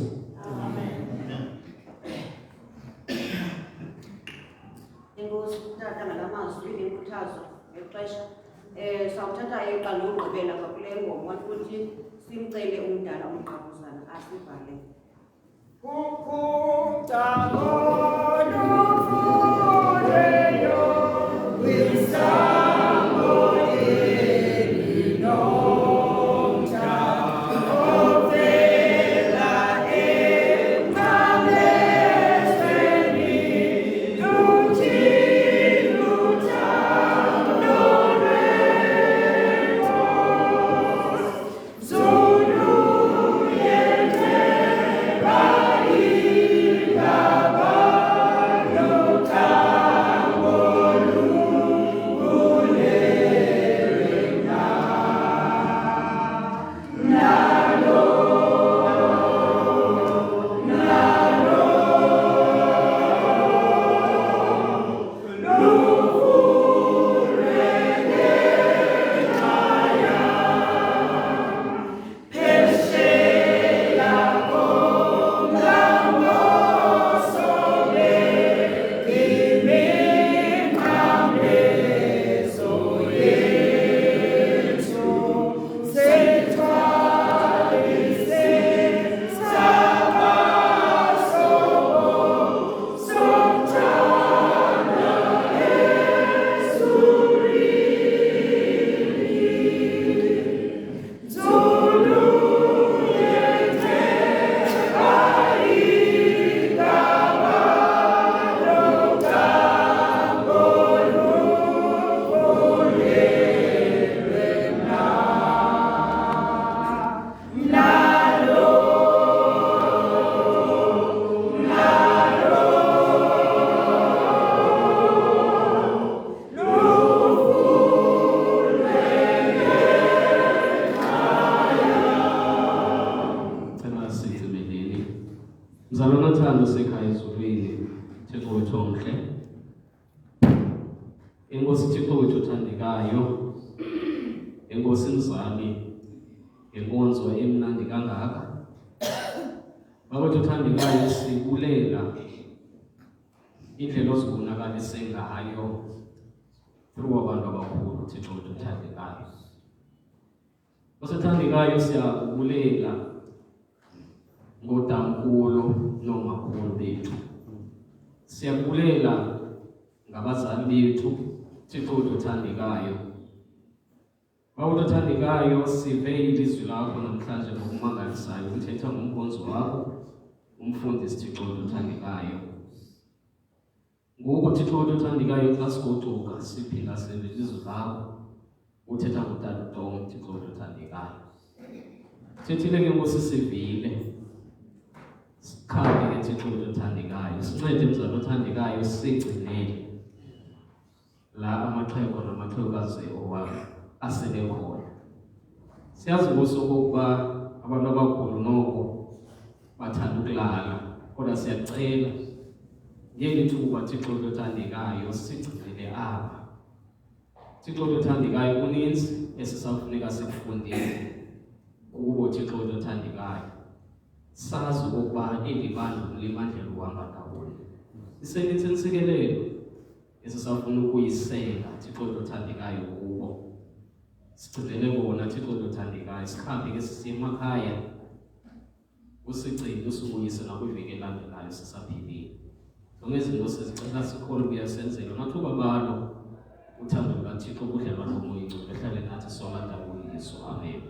Enkosi utata ngalamazwi nenkuthazo ngexesha. Sawuthatha eqala lokugqibela kakule ngoma futhi simcele umdala umqabuzana asivale. Mzalwana Thando sekhaya ezulwini, Thixo wethu omhle. Enkosi Thixo wethu othandekayo, Enkosi Mzali, ngenkonzo emnandi kangaka. Bawethu othandekayo, sibulela indlela ozibonakalise ngayo through abantu abakhulu, Thixo wethu othandekayo. Osithandekayo siyakubulela ngotamkhulu nomakhulu bethu. Siyabulela ngabazali bethu, Thixo wethu othandekayo. Bawethu othandekayo, sive ilizwi lakho namhlanje ngokumangalisayo uthetha ngomkhonzo wakho, umfundisi Thixo wethu othandekayo. Ngoku Thixo wethu othandekayo, xa sigoduka siphinda sive ilizwi lakho uthetha ngotata Tom, Thixo wethu othandekayo. Thethile ke Nkosi sivile, sikhambe ke Thixo wethu othandekayo, sincede mzali othandekayo, sigcinele la amaxhego namaxhegokazi asele khona. Siyazi Nkosi okokuba abantu abakhulu noko bathanda ukulala, kodwa siyacela ngeli thuba Thixo wethu othandekayo sigcinele apha. Thixo wethu othandekayo, kuninzi esisafuneka sikufundile ukuba Thixo wethu othandekayo sazi ukuba eli bandla limandla luhamba ndawonye. Isenintsi intsikelelo esisafuna ukuyisela Thixo wethu othandekayo kubo. Sigcinele bona Thixo wethu othandekayo, sikhambe ke sisiya emakhaya, usigcine usibuyise nakwiveki elandelayo sisaphilile. Zonke izinto sizicela sikhona ukuyasenzela amathuba balo uthando lukaThixo, ubudlelwane bomoya ingcwele ehlale nathi sonke ndawonye. Amen.